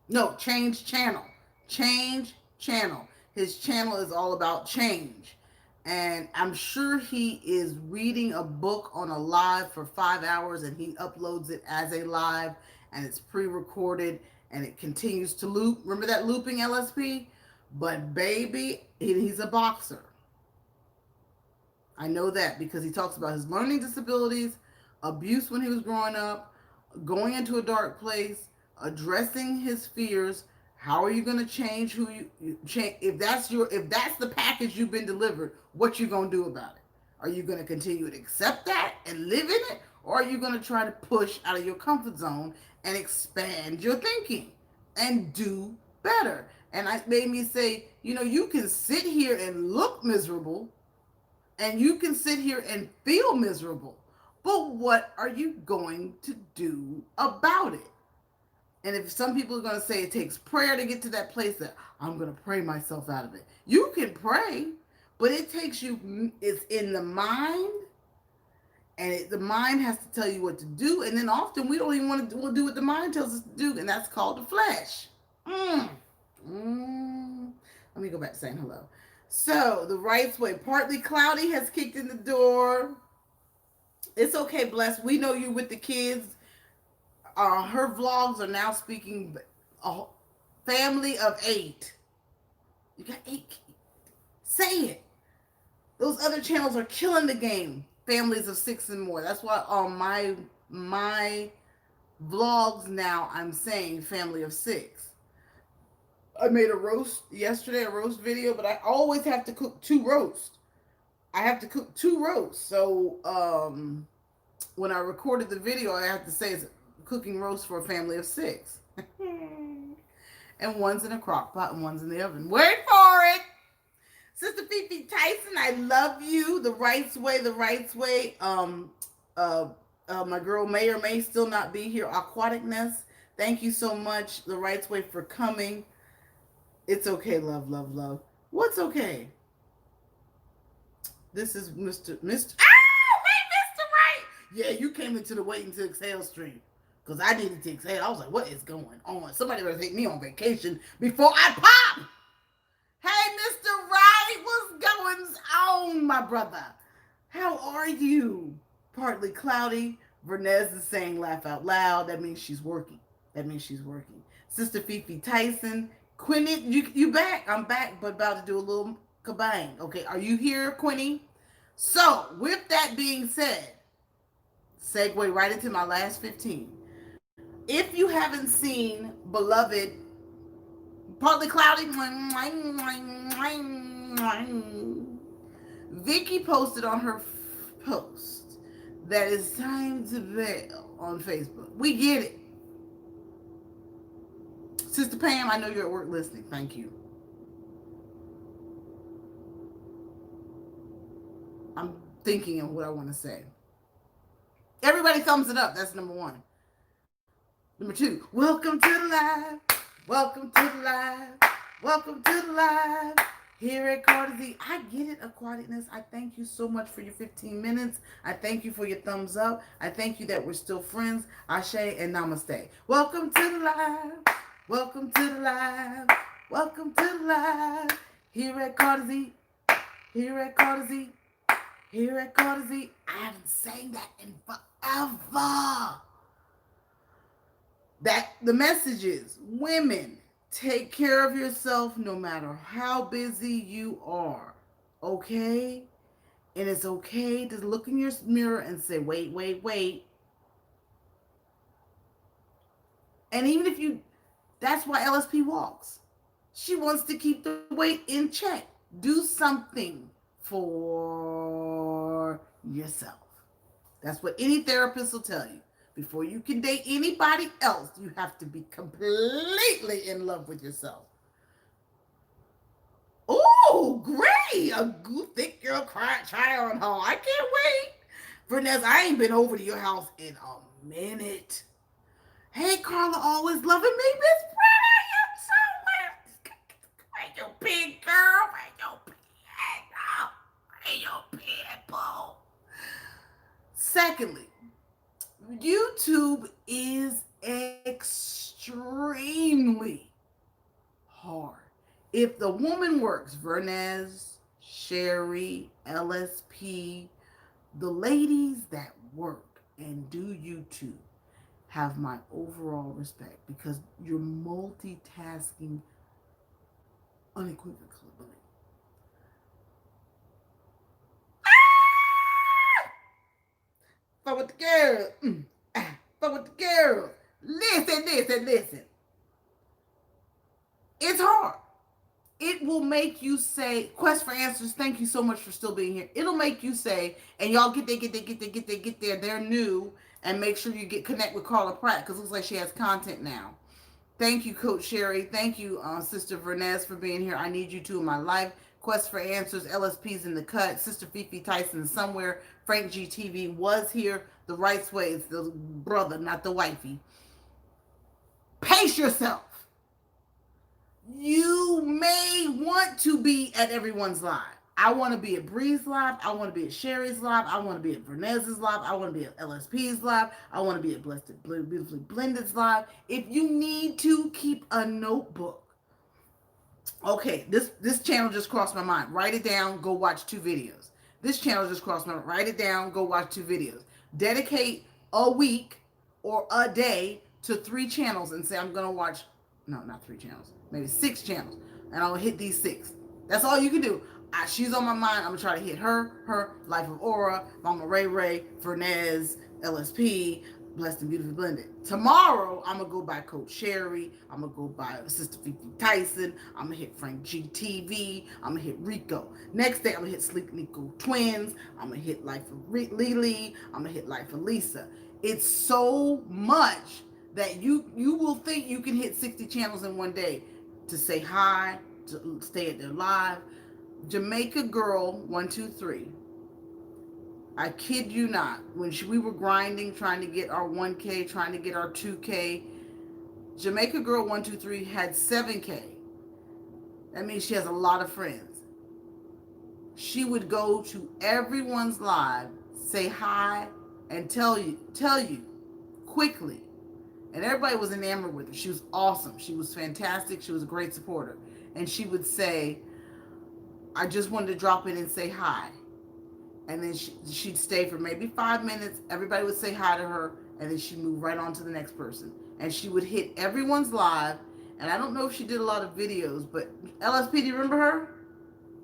No, Change Channel. Change Channel. His channel is all about change. And I'm sure he is reading a book on a live for 5 hours, and he uploads it as a live, and it's pre-recorded, and it continues to loop. Remember that looping LSP? But baby, he's a boxer. I know that because he talks about his learning disabilities, abuse when he was growing up, going into a dark place, addressing his fears. How are you going to change who you change? If that's the package you've been delivered, what you going to do about it? Are you going to continue to accept that and live in it? Or are you going to try to push out of your comfort zone and expand your thinking and do better? And it made me say, you can sit here and look miserable, and you can sit here and feel miserable, but what are you going to do about it? And if some people are going to say it takes prayer to get to that place, that I'm going to pray myself out of it. You can pray, but it takes you, it's in the mind, and the mind has to tell you what to do. And then often we don't even want to do what the mind tells us to do, and that's called the flesh. Let me go back to saying hello. So, the Rights Way, partly cloudy, has kicked in the door. It's okay, Bless. We know you with the kids. Her vlogs are now speaking a family of 8. You got 8 kids. Say it. Those other channels are killing the game. Families of 6 and more. That's why on my vlogs now I'm saying family of 6. I made a roast yesterday, a roast video, but I always have to cook 2 roasts. I have to cook 2 roasts. So when I recorded the video, I have to say it's cooking roast for a family of 6. And one's in a crock pot and one's in the oven. Wait for it. Sister Fifi Tyson, I love you. The Rights Way, the Rights Way. Uh, my girl may or may still not be here. Aquaticness, thank you so much. The Rights Way for coming. It's okay, love, love, love. What's okay? This is Mr. Oh, hey, Mr. Right. Yeah, you came into the waiting to exhale stream. Because I needed to exhale. I was like, what is going on? Somebody better take me on vacation before I pop. Hey, Mr. Right, what's going on, my brother? How are you? Partly cloudy. Vernez is saying laugh out loud. That means she's working. That means she's working. Sister Fifi Tyson. Quinny, you back? I'm back, but about to do a little kabang. Okay, are you here, Quinny? So, with that being said, segue right into my last 15. If you haven't seen Beloved, partly cloudy, Vicky posted on her post that it's time to bail on Facebook. We get it. Sister Pam, I know you're at work listening. Thank you. I'm thinking of what I want to say. Everybody thumbs it up. That's number 1. Number 2, welcome to the live. Welcome to the live. Welcome to the live. Here at Carter Z. I get it, Aquaticness. I thank you so much for your 15 minutes. I thank you for your thumbs up. I thank you that we're still friends. Ashe and namaste. Welcome to the live. Welcome to the live. Welcome to the live. Here at Carter Z. Here at Carter Z. Here at Carter Z. I haven't sang that in forever. That the message is, women, take care of yourself no matter how busy you are. Okay? And it's okay to look in your mirror and say, wait, wait, wait. And even if you, that's why LSP walks. She wants to keep the weight in check. Do something for yourself. That's what any therapist will tell you. Before you can date anybody else, you have to be completely in love with yourself. Oh, great! A good thick girl try on haul. I can't wait. Vernez, I ain't been over to your house in a minute. Hey, Carla, always loving me. Miss Brenda, you somewhere. Where your pig girl? Where your pig? Where your people? Secondly, YouTube is extremely hard. If the woman works, Vernez, Sherry, LSP, the ladies that work and do YouTube have my overall respect because you're multitasking unequivocally. Fuck with the girl. Fuck with the girl. Listen. It's hard. It will make you say, Quest for Answers, thank you so much for still being here. It'll make you say, and y'all get there. They're new. And make sure you connect with Carla Pratt because it looks like she has content now. Thank you, Coach Sherry. Thank you, Sister Vernez, for being here. I need you too in my life. Quest for Answers, LSP's in the cut. Sister Fifi Tyson somewhere. Frank GTV was here. The Rights Way is the brother, not the wifey. Pace yourself. You may want to be at everyone's live. I want to be at Bree's live. I want to be at Sherry's live. I want to be at Vernez's live. I want to be at LSP's live. I want to be at Beautifully Blended's live. If you need to, keep a notebook. Okay, this channel just crossed my mind. Write it down. Go watch 2 videos. This channel just crossed my mind. Write it down. Go watch 2 videos. Dedicate a week or a day to 3 channels and say, I'm going to watch, no, not 3 channels, maybe 6 channels. And I'll hit these 6. That's all you can do. She's on my mind. I'm going to try to hit her, Life of Aura, Mama Ray Ray, Vernez, LSP, Blessed and Beautifully Blended. Tomorrow, I'm going to go by Coach Sherry. I'm going to go by Sister Fifi Tyson. I'm going to hit Frank GTV. I'm going to hit Rico. Next day, I'm going to hit Sleep Nico Twins. I'm going to hit Life of Lily. I'm going to hit Life of Lisa. It's so much that you will think you can hit 60 channels in one day to say hi, to stay at their live. Jamaica Girl 123. I kid you not. When we were grinding, trying to get our 1K, trying to get our 2K, Jamaica Girl 123 had 7K. That means she has a lot of friends. She would go to everyone's live, say hi, and tell you quickly. And everybody was enamored with her. She was awesome. She was fantastic. She was a great supporter. And she would say, I just wanted to drop in and say hi. And then she'd stay for maybe 5 minutes. Everybody would say hi to her, and then she'd move right on to the next person. And she would hit everyone's live. And I don't know if she did a lot of videos, but LSP, do you remember her?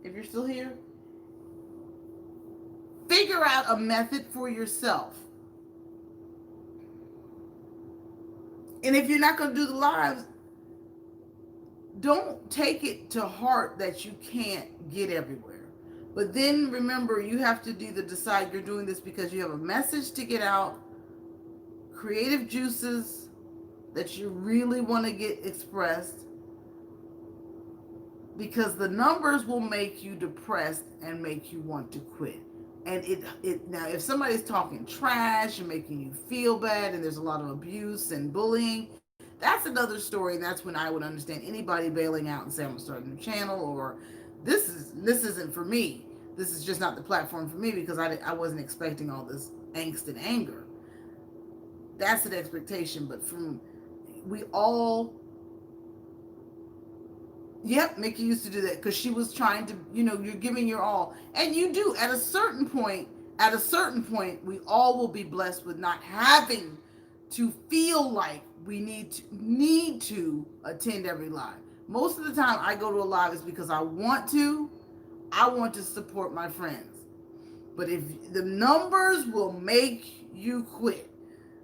If you're still here? Figure out a method for yourself. And if you're not going to do the lives, don't take it to heart that you can't get everywhere. But then remember, you have to either decide you're doing this because you have a message to get out, creative juices that you really want to get expressed, because the numbers will make you depressed and make you want to quit. And it now, if somebody's talking trash and making you feel bad, and there's a lot of abuse and bullying, that's another story. And that's when I would understand anybody bailing out and say, I'm gonna start a new channel, or this isn't for me. This is just not the platform for me, because I wasn't expecting all this angst and anger. That's an expectation. But we all, yep, Mickey used to do that because she was trying to, you're giving your all. And you do at a certain point, we all will be blessed with not having to feel like we need to attend every live. Most of the time I go to a live is because I want to support my friends. But if the numbers will make you quit.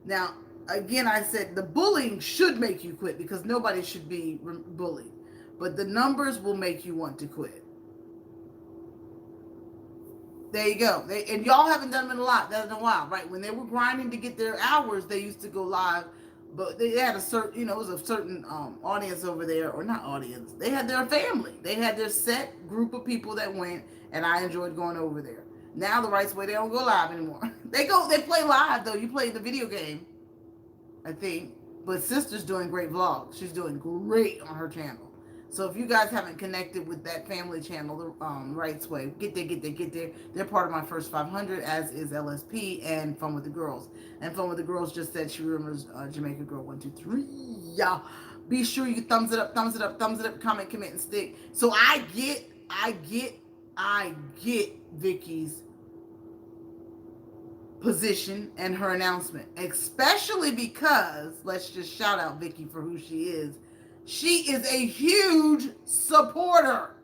Now, again, I said the bullying should make you quit because nobody should be bullied. But the numbers will make you want to quit. There you go. And y'all haven't done them in a while, right? When they were grinding to get their hours, they used to go live. But they had a certain, it was a certain audience over there, or not audience. They had their family. They had their set group of people that went, and I enjoyed going over there. Now the Rights Way, they don't go live anymore. They play live though. You play the video game, I think. But Sister's doing great vlogs. She's doing great on her channel. So if you guys haven't connected with that family channel, the Rights Way, get there. They're part of my first 500, as is LSP and Fun with the Girls. And Fun with the Girls just said she remembers Jamaica Girl 123. Yeah. Be sure you thumbs it up, comment, commit, and stick. So I get Vicky's position and her announcement, especially because, let's just shout out Vicky for who she is. She is a huge supporter.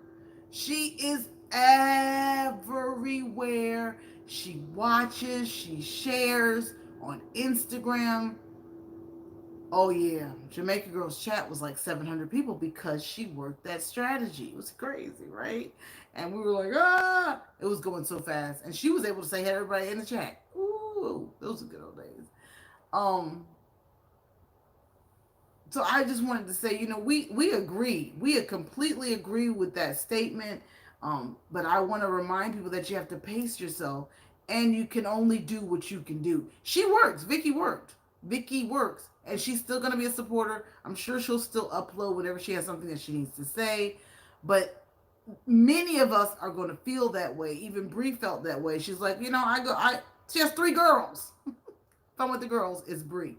She is everywhere. She watches, she shares on Instagram. Oh yeah, Jamaica Girls chat was like 700 people because she worked that strategy. It was crazy, right? And we were like, it was going so fast. And she was able to say hey to everybody in the chat. Ooh, those are good old days. So I just wanted to say, we agree. We completely agree with that statement. But I want to remind people that you have to pace yourself, and you can only do what you can do. She works. Vicky works. And she's still going to be a supporter. I'm sure she'll still upload whenever she has something that she needs to say. But many of us are going to feel that way. Even Bree felt that way. She's like, she has 3 girls. Fun with the Girls is Bree.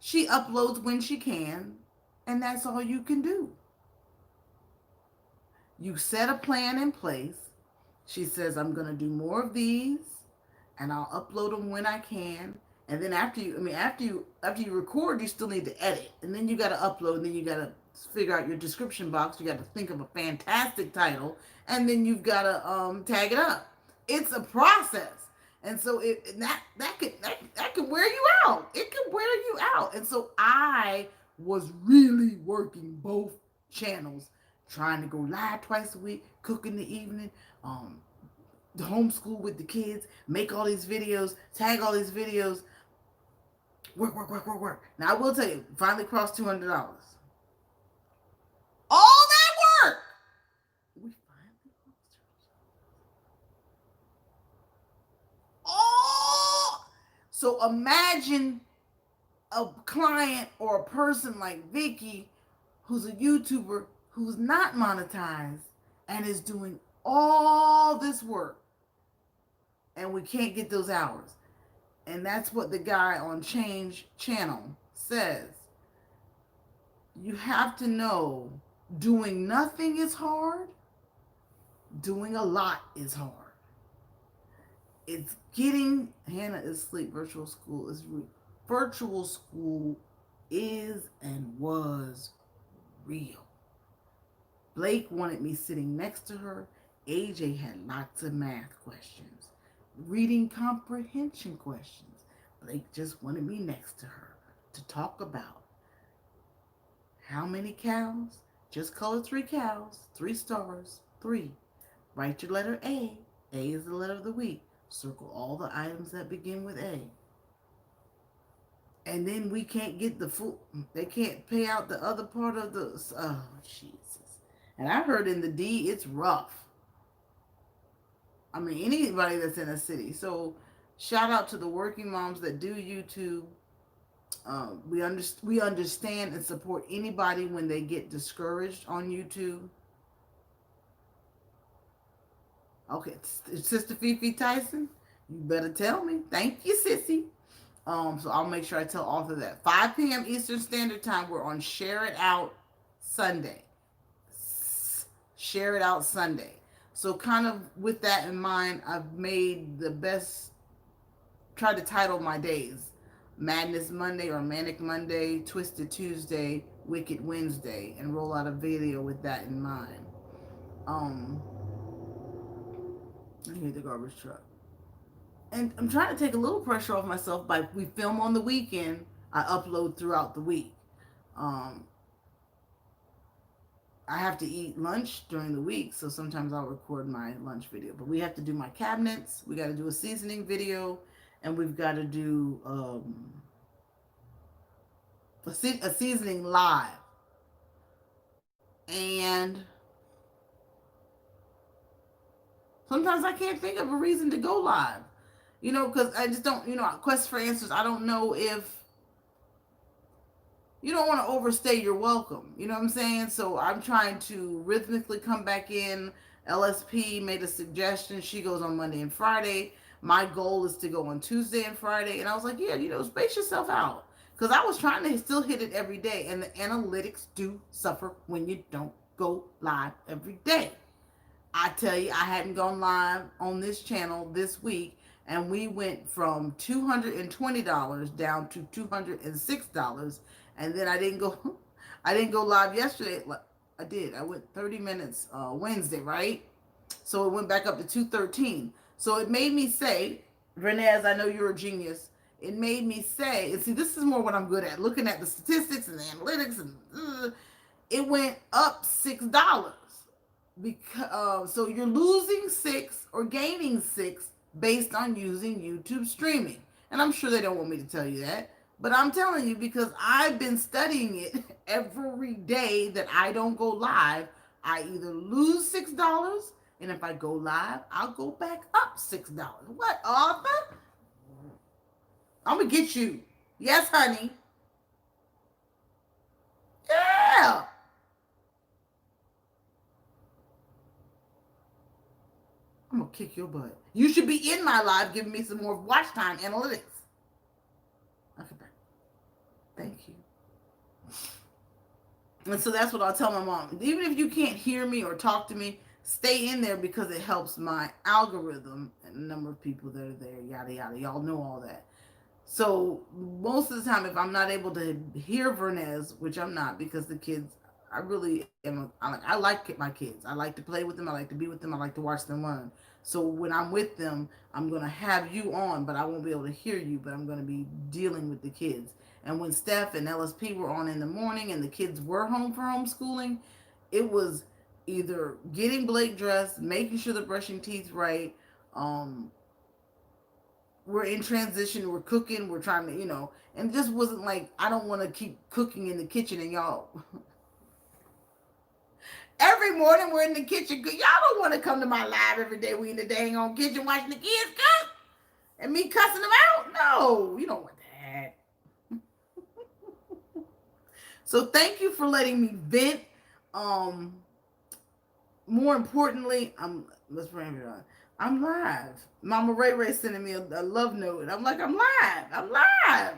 She uploads when she can, and that's all you can do. You set a plan in place. She says, I'm going to do more of these, and I'll upload them when I can. And then after you record, you still need to edit. And then you got to upload, and then you got to figure out your description box. You got to think of a fantastic title, and then you've got to tag it up. It's a process. And so that could wear you out. It could wear you out. And so I was really working both channels, trying to go live twice a week, cook in the evening, um, the homeschool with the kids, make all these videos, tag all these videos, work, work, work, work, work. Now I will tell you, finally crossed $200. All that work. We finally crossed. Oh, so imagine a client or a person like Vicky, who's a YouTuber who's not monetized and is doing all this work, and we can't get those hours. And that's what the guy on Change Channel says. You have to know doing nothing is hard, doing a lot is hard. It's getting Hannah is asleep. Virtual school is and was real. Blake wanted me sitting next to her. AJ had lots of math questions, reading comprehension questions. Blake just wanted me next to her to talk about how many cows. Just color 3 cows, 3 stars, 3. Write your letter A. A is the letter of the week. Circle all the items that begin with A. And then we can't get the full, they can't pay out the other part of the, oh, Jesus. And I heard in the D, it's rough. I mean, anybody that's in a city. So shout out to the working moms that do YouTube. We understand and support anybody when they get discouraged on YouTube. Okay, Sister Fifi Tyson, you better tell me. Thank you, sissy. So I'll make sure I tell author that 5 p.m. Eastern Standard Time. We're on Share It Out Sunday. Share It Out Sunday. So kind of with that in mind, I've made the best. Tried to title my days: Madness Monday or Manic Monday, Twisted Tuesday, Wicked Wednesday, and roll out a video with that in mind. I hear the garbage truck. And I'm trying to take a little pressure off myself by we film on the weekend, I upload throughout the week. Um, I have to eat lunch during the week, so sometimes I'll record my lunch video. But we have to do my cabinets, we got to do a seasoning video, and we've got to do a seasoning live. And sometimes I can't think of a reason to go live. Because I just don't, quest for answers. I don't know if you don't want to overstay your welcome. You know what I'm saying? So I'm trying to rhythmically come back in. LSP made a suggestion. She goes on Monday and Friday. My goal is to go on Tuesday and Friday. And I was like, yeah, space yourself out. Because I was trying to still hit it every day. And the analytics do suffer when you don't go live every day. I tell you, I hadn't gone live on this channel this week. And we went from $220 down to $206. And then I didn't go live yesterday. I did. I went 30 minutes Wednesday, right? So it went back up to 213. So it made me say, Renez, I know you're a genius. It made me say, and see, this is more what I'm good at, looking at the statistics and the analytics, and it went up $6. Because so you're losing 6 or gaining 6 based on using YouTube streaming. And I'm sure they don't want me to tell you that, but I'm telling you because I've been studying it every day that I don't go live. I either lose $6, and if I go live, I'll go back up $6. What, Arthur? I'm going to get you. Yes, honey. Yeah. I'm going to kick your butt. You should be in my live giving me some more watch time analytics. Okay, thank you. And so that's what I'll tell my mom. Even if you can't hear me or talk to me, stay in there because it helps my algorithm and the number of people that are there, yada, yada. Y'all know all that. So most of the time, if I'm not able to hear Vernez, which I'm not because the kids, I really am, I like my kids. I like to play with them. I like to be with them. I like to watch them learn. So when I'm with them, I'm going to have you on, but I won't be able to hear you, but I'm going to be dealing with the kids. And when Steph and LSP were on in the morning and the kids were home for homeschooling, it was either getting Blake dressed, making sure they're brushing teeth right. Um, we're in transition, we're cooking, we're trying to, and it just wasn't like I don't want to keep cooking in the kitchen and y'all. Every morning we're in the kitchen. Y'all don't want to come to my live every day. We in the dang on kitchen watching the kids cook and me cussing them out. No, you don't want that. So thank you for letting me vent. Um, More importantly, let's bring it on. I'm live. Mama Ray Ray sending me a love note. I'm like, I'm live. I'm live.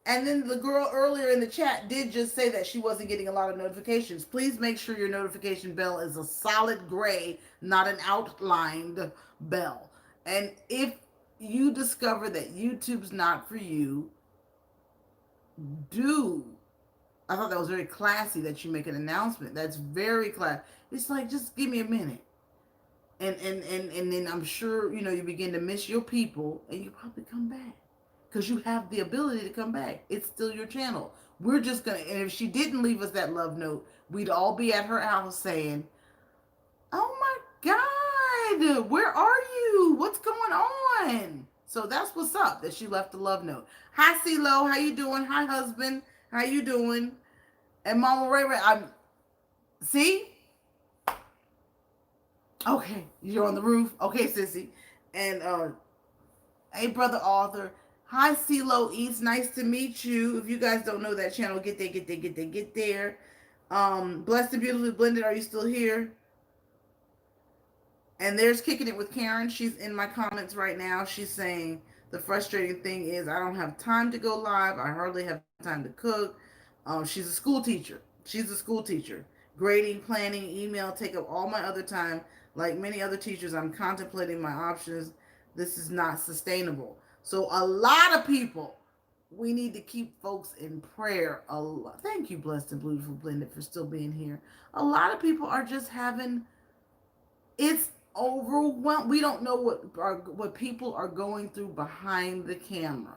And then the girl earlier in the chat did just say that she wasn't getting a lot of notifications. Please make sure your notification bell is a solid gray, not an outlined bell. And if you discover that YouTube's not for you, do. I thought that was very classy that you make an announcement. That's very classy. It's like, just give me a minute. And then I'm sure, you begin to miss your people and you probably come back. Because you have the ability to come back. It's still your channel. We're just going to, and if she didn't leave us that love note, we'd all be at her house saying, oh my God, where are you? What's going on? So that's what's up, that she left a love note. Hi, CeeLo. How you doing? Hi, husband. How you doing? And Mama Ray Ray, see? Okay, you're on the roof. Okay, sissy. And, hey, brother Arthur. Hi, CeeLo East. Nice to meet you. If you guys don't know that channel, get there, get there, get there, get there. Blessed and Beautifully Blended, are you still here? And there's Kicking It with Karen. She's in my comments right now. She's saying, the frustrating thing is I don't have time to go live. I hardly have time to cook. She's a school teacher. She's a school teacher. Grading, planning, email take up all my other time. Like many other teachers, I'm contemplating my options. This is not sustainable. So a lot of people, we need to keep folks in prayer. Thank you, Blessed and Beautiful Blended, for still being here. A lot of people are just having, it's overwhelmed. We don't know what people are going through behind the camera.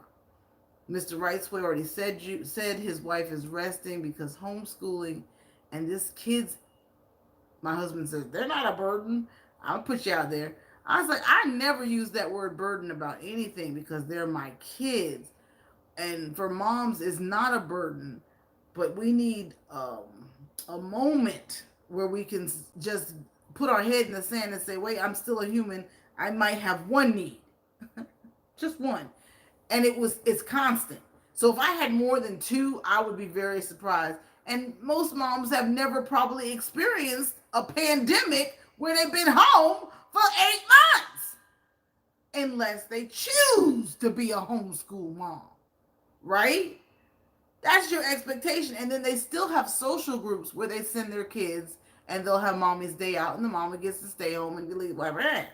Mr. Wrightsway already said his wife is resting because homeschooling, and this kid's. My husband says they're not a burden. I'll put you out there. I was like, I never use that word burden about anything because they're my kids, and for moms, it's not a burden, but we need a moment where we can just put our head in the sand and say, wait, I'm still a human. I might have one need, just one. And it's constant. So if I had more than two, I would be very surprised. And most moms have never probably experienced a pandemic where they've been home for 8 months, unless they choose to be a homeschool mom, right? That's your expectation. And then they still have social groups where they send their kids and they'll have mommy's day out and the mama gets to stay home and leave, whatever.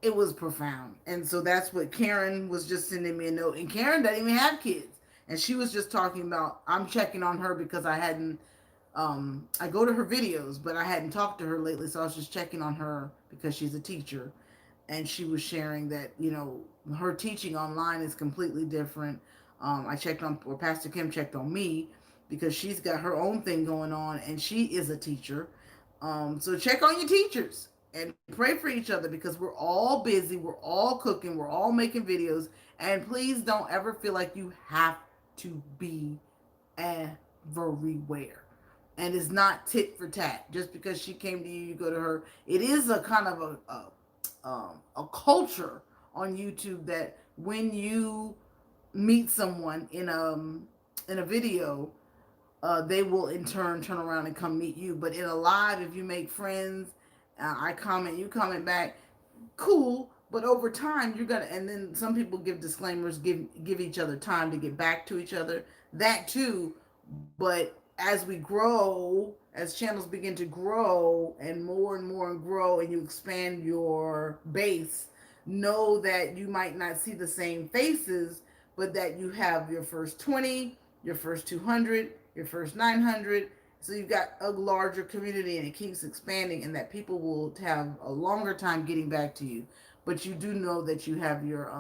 It was profound. And so that's what Karen was just sending me a note. And Karen doesn't even have kids. And she was just talking about, I'm checking on her because I hadn't, I go to her videos, but I hadn't talked to her lately. So I was just checking on her because she's a teacher. And she was sharing that, her teaching online is completely different. I checked on, or Pastor Kim checked on me because she's got her own thing going on and she is a teacher. So check on your teachers and pray for each other because we're all busy, we're all cooking, we're all making videos, and please don't ever feel like you have to be everywhere. And it's not tit for tat. Just because she came to you, you go to her. It is a kind of a culture on YouTube that when you meet someone in a video, they will in turn around and come meet you. But in a live, if you make friends, I comment, you comment back, cool. But over time, you're gonna, and then some people give disclaimers, give each other time to get back to each other. That too. But as we grow, as channels begin to grow and more grow, and you expand your base, know that you might not see the same faces, but that you have your first 20, your first 200, your first 900. So you've got a larger community and it keeps expanding, and that people will have a longer time getting back to you. But you do know that you have your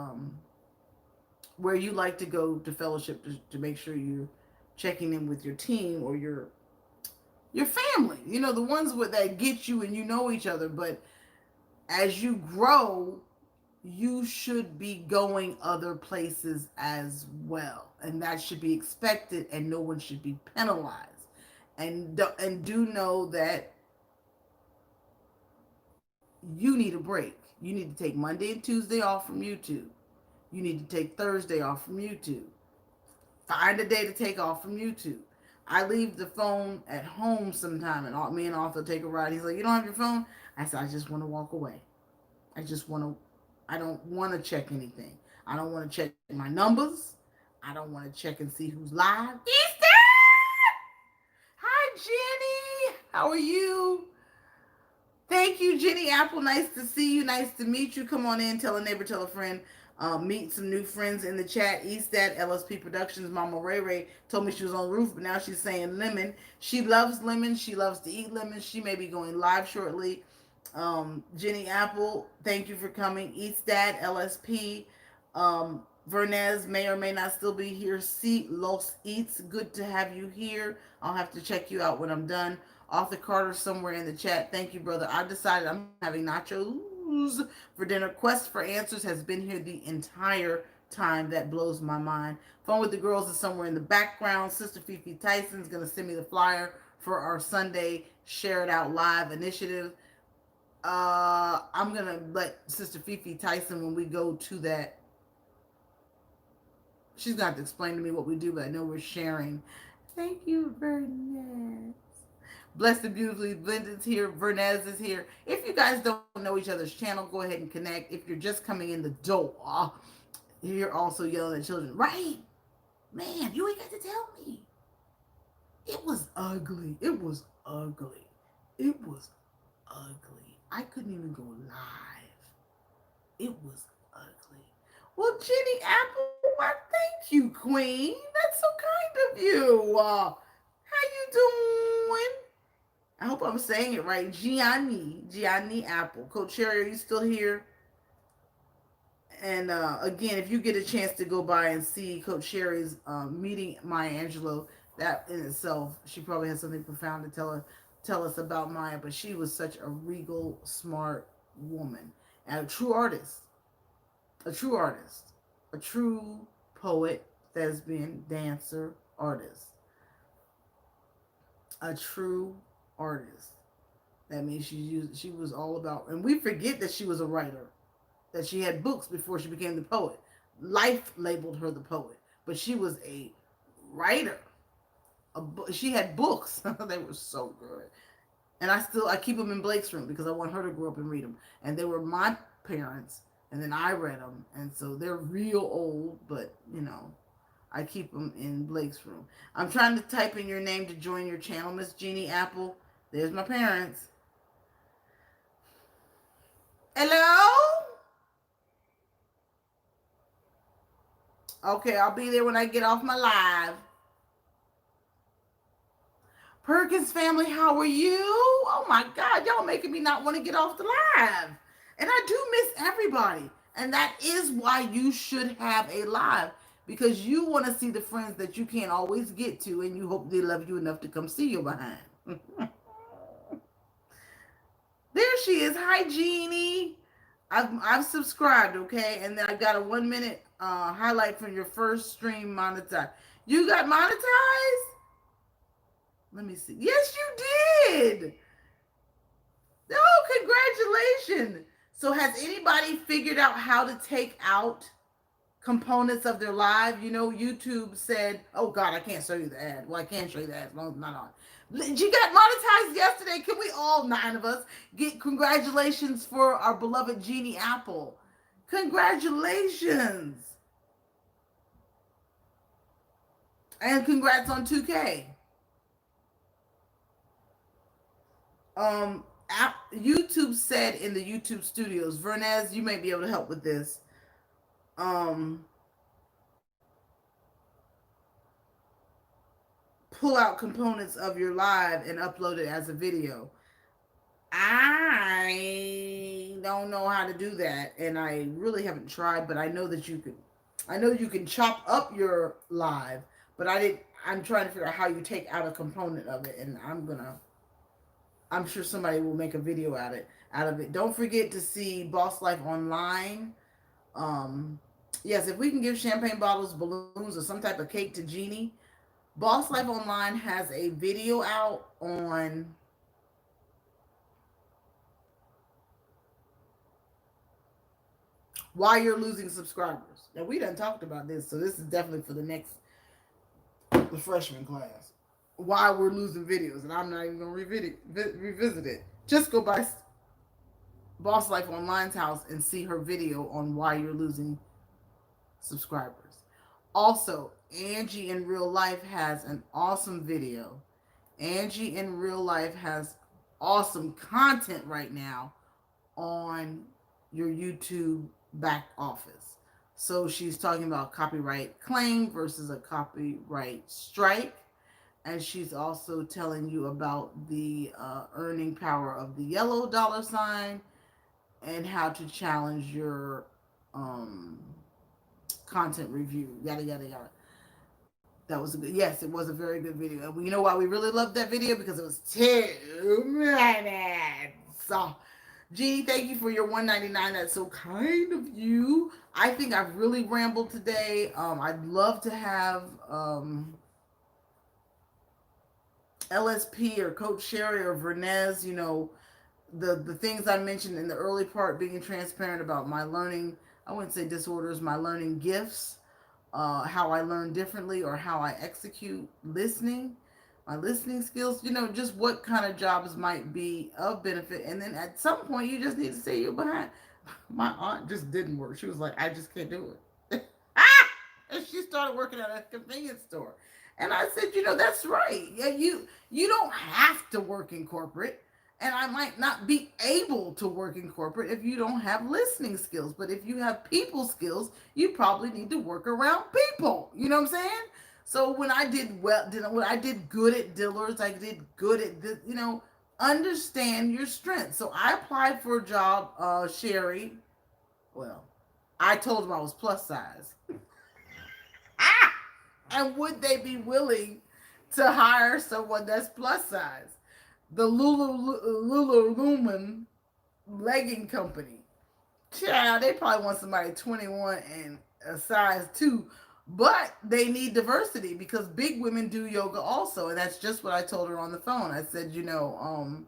where you like to go to fellowship to make sure you're checking in with your team or your family. You know, the ones that get you and you know each other. But as you grow, you should be going other places as well, and that should be expected, and no one should be penalized. And do know that you need a break. You need to take Monday and Tuesday off from YouTube. You need to take Thursday off from YouTube. Find a day to take off from YouTube. I leave the phone at home sometime, and me and Arthur take a ride. He's like, "You don't have your phone?" I said, "I just want to walk away. I just want to. I don't want to check anything. I don't want to check my numbers. I don't want to check and see who's live." Easter! Hi, Jenny. How are you? Thank you, Jenny Apple. Nice to see you. Nice to meet you. Come on in. Tell a neighbor, tell a friend. Meet some new friends in the chat. Eastat, LSP Productions. Mama Ray Ray told me she was on the roof, but now she's saying lemon. She loves lemon. She loves to eat lemon. She may be going live shortly. Jenny Apple, thank you for coming. Eastat, LSP. Vernez may or may not still be here. See Los Eats, good to have you here. I'll have to check you out when I'm done. Arthur Carter somewhere in the chat. Thank you, brother. I decided I'm having nachos for dinner. Quest for Answers has been here the entire time. That blows my mind. Fun with the Girls is somewhere in the background. Sister Fifi Tyson's going to send me the flyer for our Sunday Share It Out Live initiative. I'm going to let Sister Fifi Tyson, when we go to that, she's going to have to explain to me what we do, but I know we're sharing. Thank you very much. Blessed and Beautifully Blended's here. Vernez is here. If you guys don't know each other's channel, go ahead and connect. If you're just coming in the door, you're also yelling at children. Right? Man, you ain't got to tell me. It was ugly. It was ugly. It was ugly. I couldn't even go live. It was ugly. Well, Jenny Apple, why thank you, Queen. That's so kind of you. How you doing? I hope I'm saying it right. Gianni Apple. Coach Sherry, are you still here? And again, if you get a chance to go by and see Coach Sherry's meeting Maya Angelou, that in itself, she probably has something profound to tell us about Maya. But she was such a regal, smart woman, and a true artist, a true artist, a true poet, thespian, dancer, artist, a true artist. That means she was all about, and we forget that she was a writer, that she had books before she became the poet. Life labeled her the poet, but she was a writer. She had books. They were so good, and I keep them in Blake's room because I want her to grow up and read them. And they were my parents, and then I read them, and so they're real old, but I keep them in Blake's room. I'm trying to type in your name to join your channel, Miss Jeannie Apple. There's my parents. Hello? Okay, I'll be there when I get off my live. Perkins family, how are you? Oh my God, y'all making me not want to get off the live. And I do miss everybody. And that is why you should have a live. Because you want to see the friends that you can't always get to, and you hope they love you enough to come see you behind. There she is. Hi, Jeannie. I've subscribed, okay? And then I got a 1 minute highlight from your first stream monetized. You got monetized? Let me see. Yes, you did. Oh, congratulations. So has anybody figured out how to take out components of their live? YouTube said, oh God, I can't show you the ad. Well, I can't show you the ad as long as it's not on. She got monetized yesterday. Can we all 9 of us get congratulations for our beloved Jeannie Apple? Congratulations. And congrats on 2K. YouTube said in the YouTube studios, Vernez, you may be able to help with this. pull out components of your live and upload it as a video. I don't know how to do that, and I really haven't tried, but I know that you can. I know you can chop up your live, but I did. I'm trying to figure out how you take out a component of it, and I'm sure somebody will make a video out of it. Don't forget to see Boss Life Online. Um, yes, if we can give champagne bottles, balloons, or some type of cake to Jeannie, Boss Life Online has a video out on why you're losing subscribers. Now we done talked about this, so this is definitely for the freshman class. Why we're losing videos, and I'm not even gonna revisit it. Just go by Boss Life Online's house and see her video on why you're losing subscribers. Also, Angie in real life has an awesome video. Angie in real life has awesome content right now on your YouTube back office. So she's talking about copyright claim versus a copyright strike. And she's also telling you about the earning power of the yellow dollar sign and how to challenge your um, content review, yada, yada, yada. That was a good, yes, it was a very good video. And you know why we really loved that video? Because it was 2 minutes. So, G, thank you for your 199. That's so kind of you. I think I've really rambled today. I'd love to have LSP or Coach Sherry or Vernez, the things I mentioned in the early part, being transparent about my learning, I wouldn't say disorders, my learning gifts, how I learn differently or how I execute listening, my listening skills, just what kind of jobs might be of benefit. And then at some point, you just need to say you're behind. My aunt just didn't work. She was like, I just can't do it. And she started working at a convenience store. And I said, that's right. Yeah, you don't have to work in corporate. And I might not be able to work in corporate if you don't have listening skills. But if you have people skills, you probably need to work around people. You know what I'm saying? So when I when I did good at Dillard's, I did good at this, understand your strengths. So I applied for a job, Sherry. Well, I told them I was plus size. And would they be willing to hire someone that's plus size? The Lululemon legging company. Child, they probably want somebody 21 and a size 2, but they need diversity because big women do yoga also, and that's just what I told her on the phone. I said, now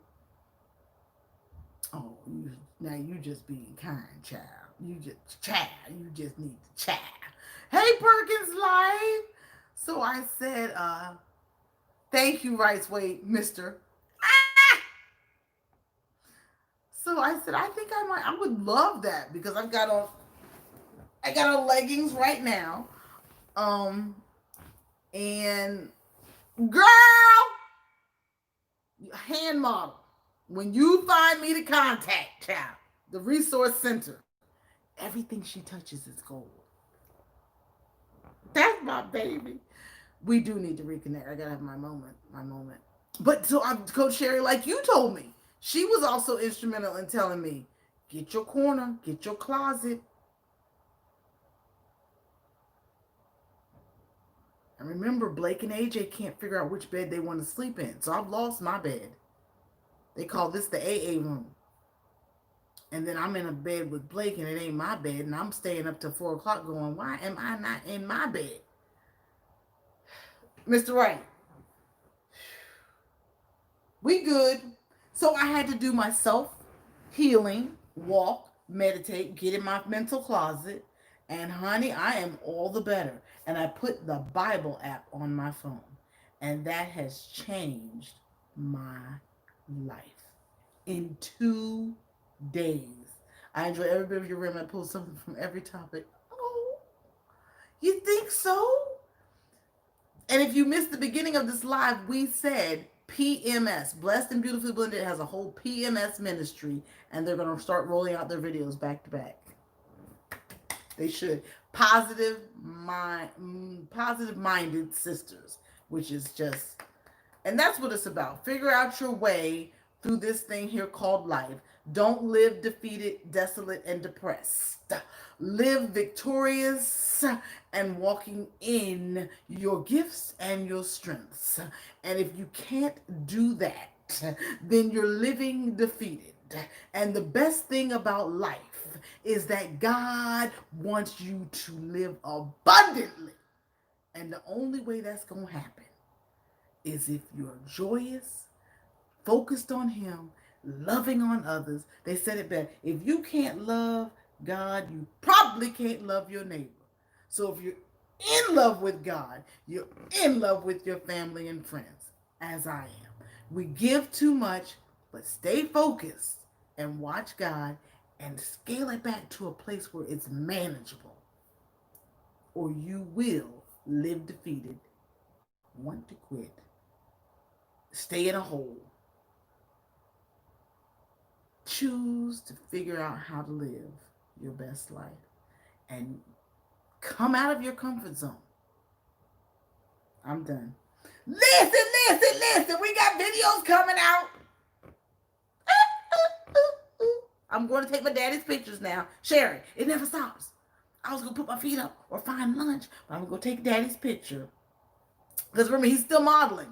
you just being kind, child. You just need to child. Hey, Perkins Life. So I said, thank you, Rice Way, Mister. So I said, I would love that because I got on leggings right now. And girl, hand model. When you find me the contact, child, the resource center, everything she touches is gold. That's my baby. We do need to reconnect. I gotta have my moment. But so I'm Coach Sherry, like you told me, she was also instrumental in telling me, get your corner, get your closet. And remember, Blake and AJ can't figure out which bed they want to sleep in. So I've lost my bed. They call this the AA room. And then I'm in a bed with Blake and it ain't my bed. And I'm staying up till 4 o'clock going, why am I not in my bed? Mr. Wright, we good. So I had to do my self-healing, walk, meditate, get in my mental closet. And honey, I am all the better. And I put the Bible app on my phone. And that has changed my life in 2 days. I enjoy every bit of your room. I pulled something from every topic. Oh, you think so? And if you missed the beginning of this live, we said PMS, Blessed and Beautifully Blended, has a whole PMS ministry, and they're going to start rolling out their videos back to back. They should. Positive minded sisters. which is just, and that's what it's about. Figure out your way through this thing here called life. Don't live defeated, desolate, and depressed. Live victorious and walking in your gifts and your strengths. And if you can't do that, then you're living defeated. And the best thing about life is that God wants you to live abundantly. And the only way that's going to happen is if you're joyous, focused on Him, loving on others. They said it better. If you can't love God, you probably can't love your neighbor. So if you're in love with God, you're in love with your family and friends, as I am. We give too much, but stay focused and watch God and scale it back to a place where it's manageable, or you will live defeated, want to quit, stay in a hole. Choose to figure out how to live your best life and come out of your comfort zone. I'm done. Listen. We got videos coming out. I'm going to take my daddy's pictures now. Sherry, it never stops. I was going to put my feet up or find lunch, but I'm going to go take daddy's picture. Because remember, he's still modeling.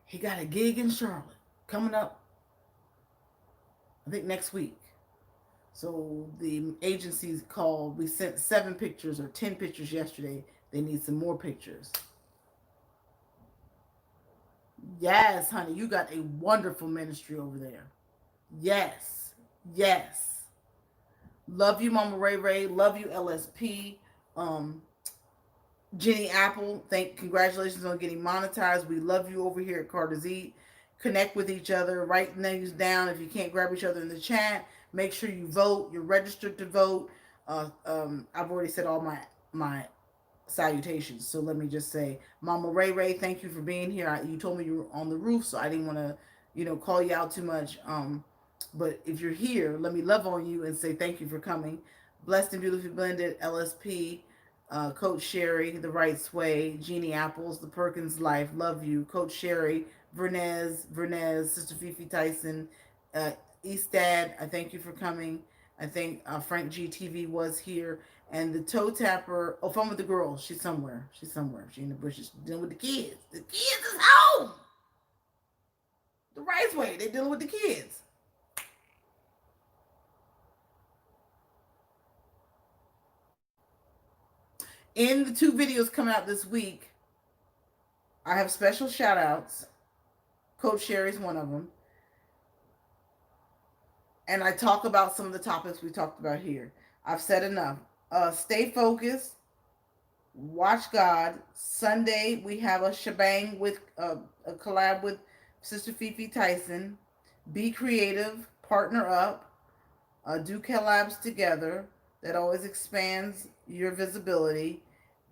He got a gig in Charlotte coming up, I think, next week. So the agency's called. We sent 7 pictures or 10 pictures yesterday. They need some more pictures. Yes, honey, you got a wonderful ministry over there. Yes. Love you, Mama Ray Ray. Love you, LSP. Um, Jenny Apple, congratulations on getting monetized. We love you over here at Carter's Eat. Connect with each other. Write names down. If you can't grab each other in the chat, make sure you vote. You're registered to vote. I've already said all my salutations. So let me just say, Mama Ray Ray, thank you for being here. You told me you were on the roof, so I didn't want to, call you out too much. But if you're here, let me love on you and say thank you for coming. Blessed and Beautifully Blended, LSP, Coach Sherry, The Right Sway, Jeannie Apples, The Perkins Life, love you. Coach Sherry, Vernez, Sister Fifi Tyson, Eastad, I thank you for coming. I think Frank GTV was here. And the toe tapper, Fun with the Girls, she's somewhere. She in the bushes dealing with the kids. The kids is home. The right way, they're dealing with the kids. In the 2 videos coming out this week, I have special shout outs. Coach Sherry's one of them. And I talk about some of the topics we talked about here. I've said enough. Stay focused. Watch God. Sunday, we have a shebang with a collab with Sister Fifi Tyson. Be creative. Partner up. Do collabs together. That always expands your visibility.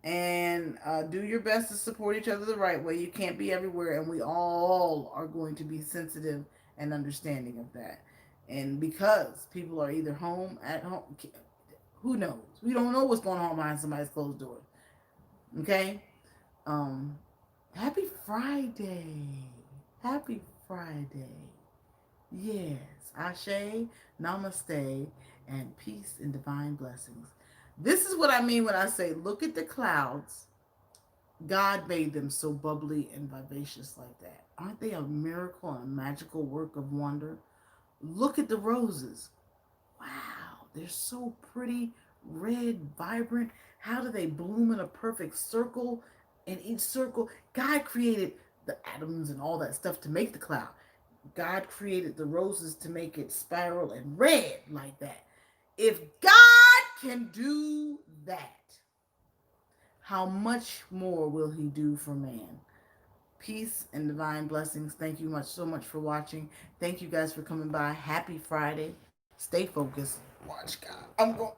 And do your best to support each other the right way. You can't be everywhere, and we all are going to be sensitive and understanding of that. And because people are either home, at home, who knows? We don't know what's going on behind somebody's closed door. Okay? Happy Friday. Happy Friday. Yes. Ashe, namaste, and peace and divine blessings. This is what I mean when I say, look at the clouds. God made them so bubbly and vivacious like that. Aren't they a miracle and a magical work of wonder? Look at the roses. Wow, they're so pretty, red, vibrant. How do they bloom in a perfect circle? And each circle, God created the atoms and all that stuff to make the cloud. God created the roses to make it spiral and red like that. If God can do that, how much more will He do for man? Peace and divine blessings. Thank you so much for watching. Thank you guys for coming by. Happy Friday. Stay focused. Watch God. I'm going.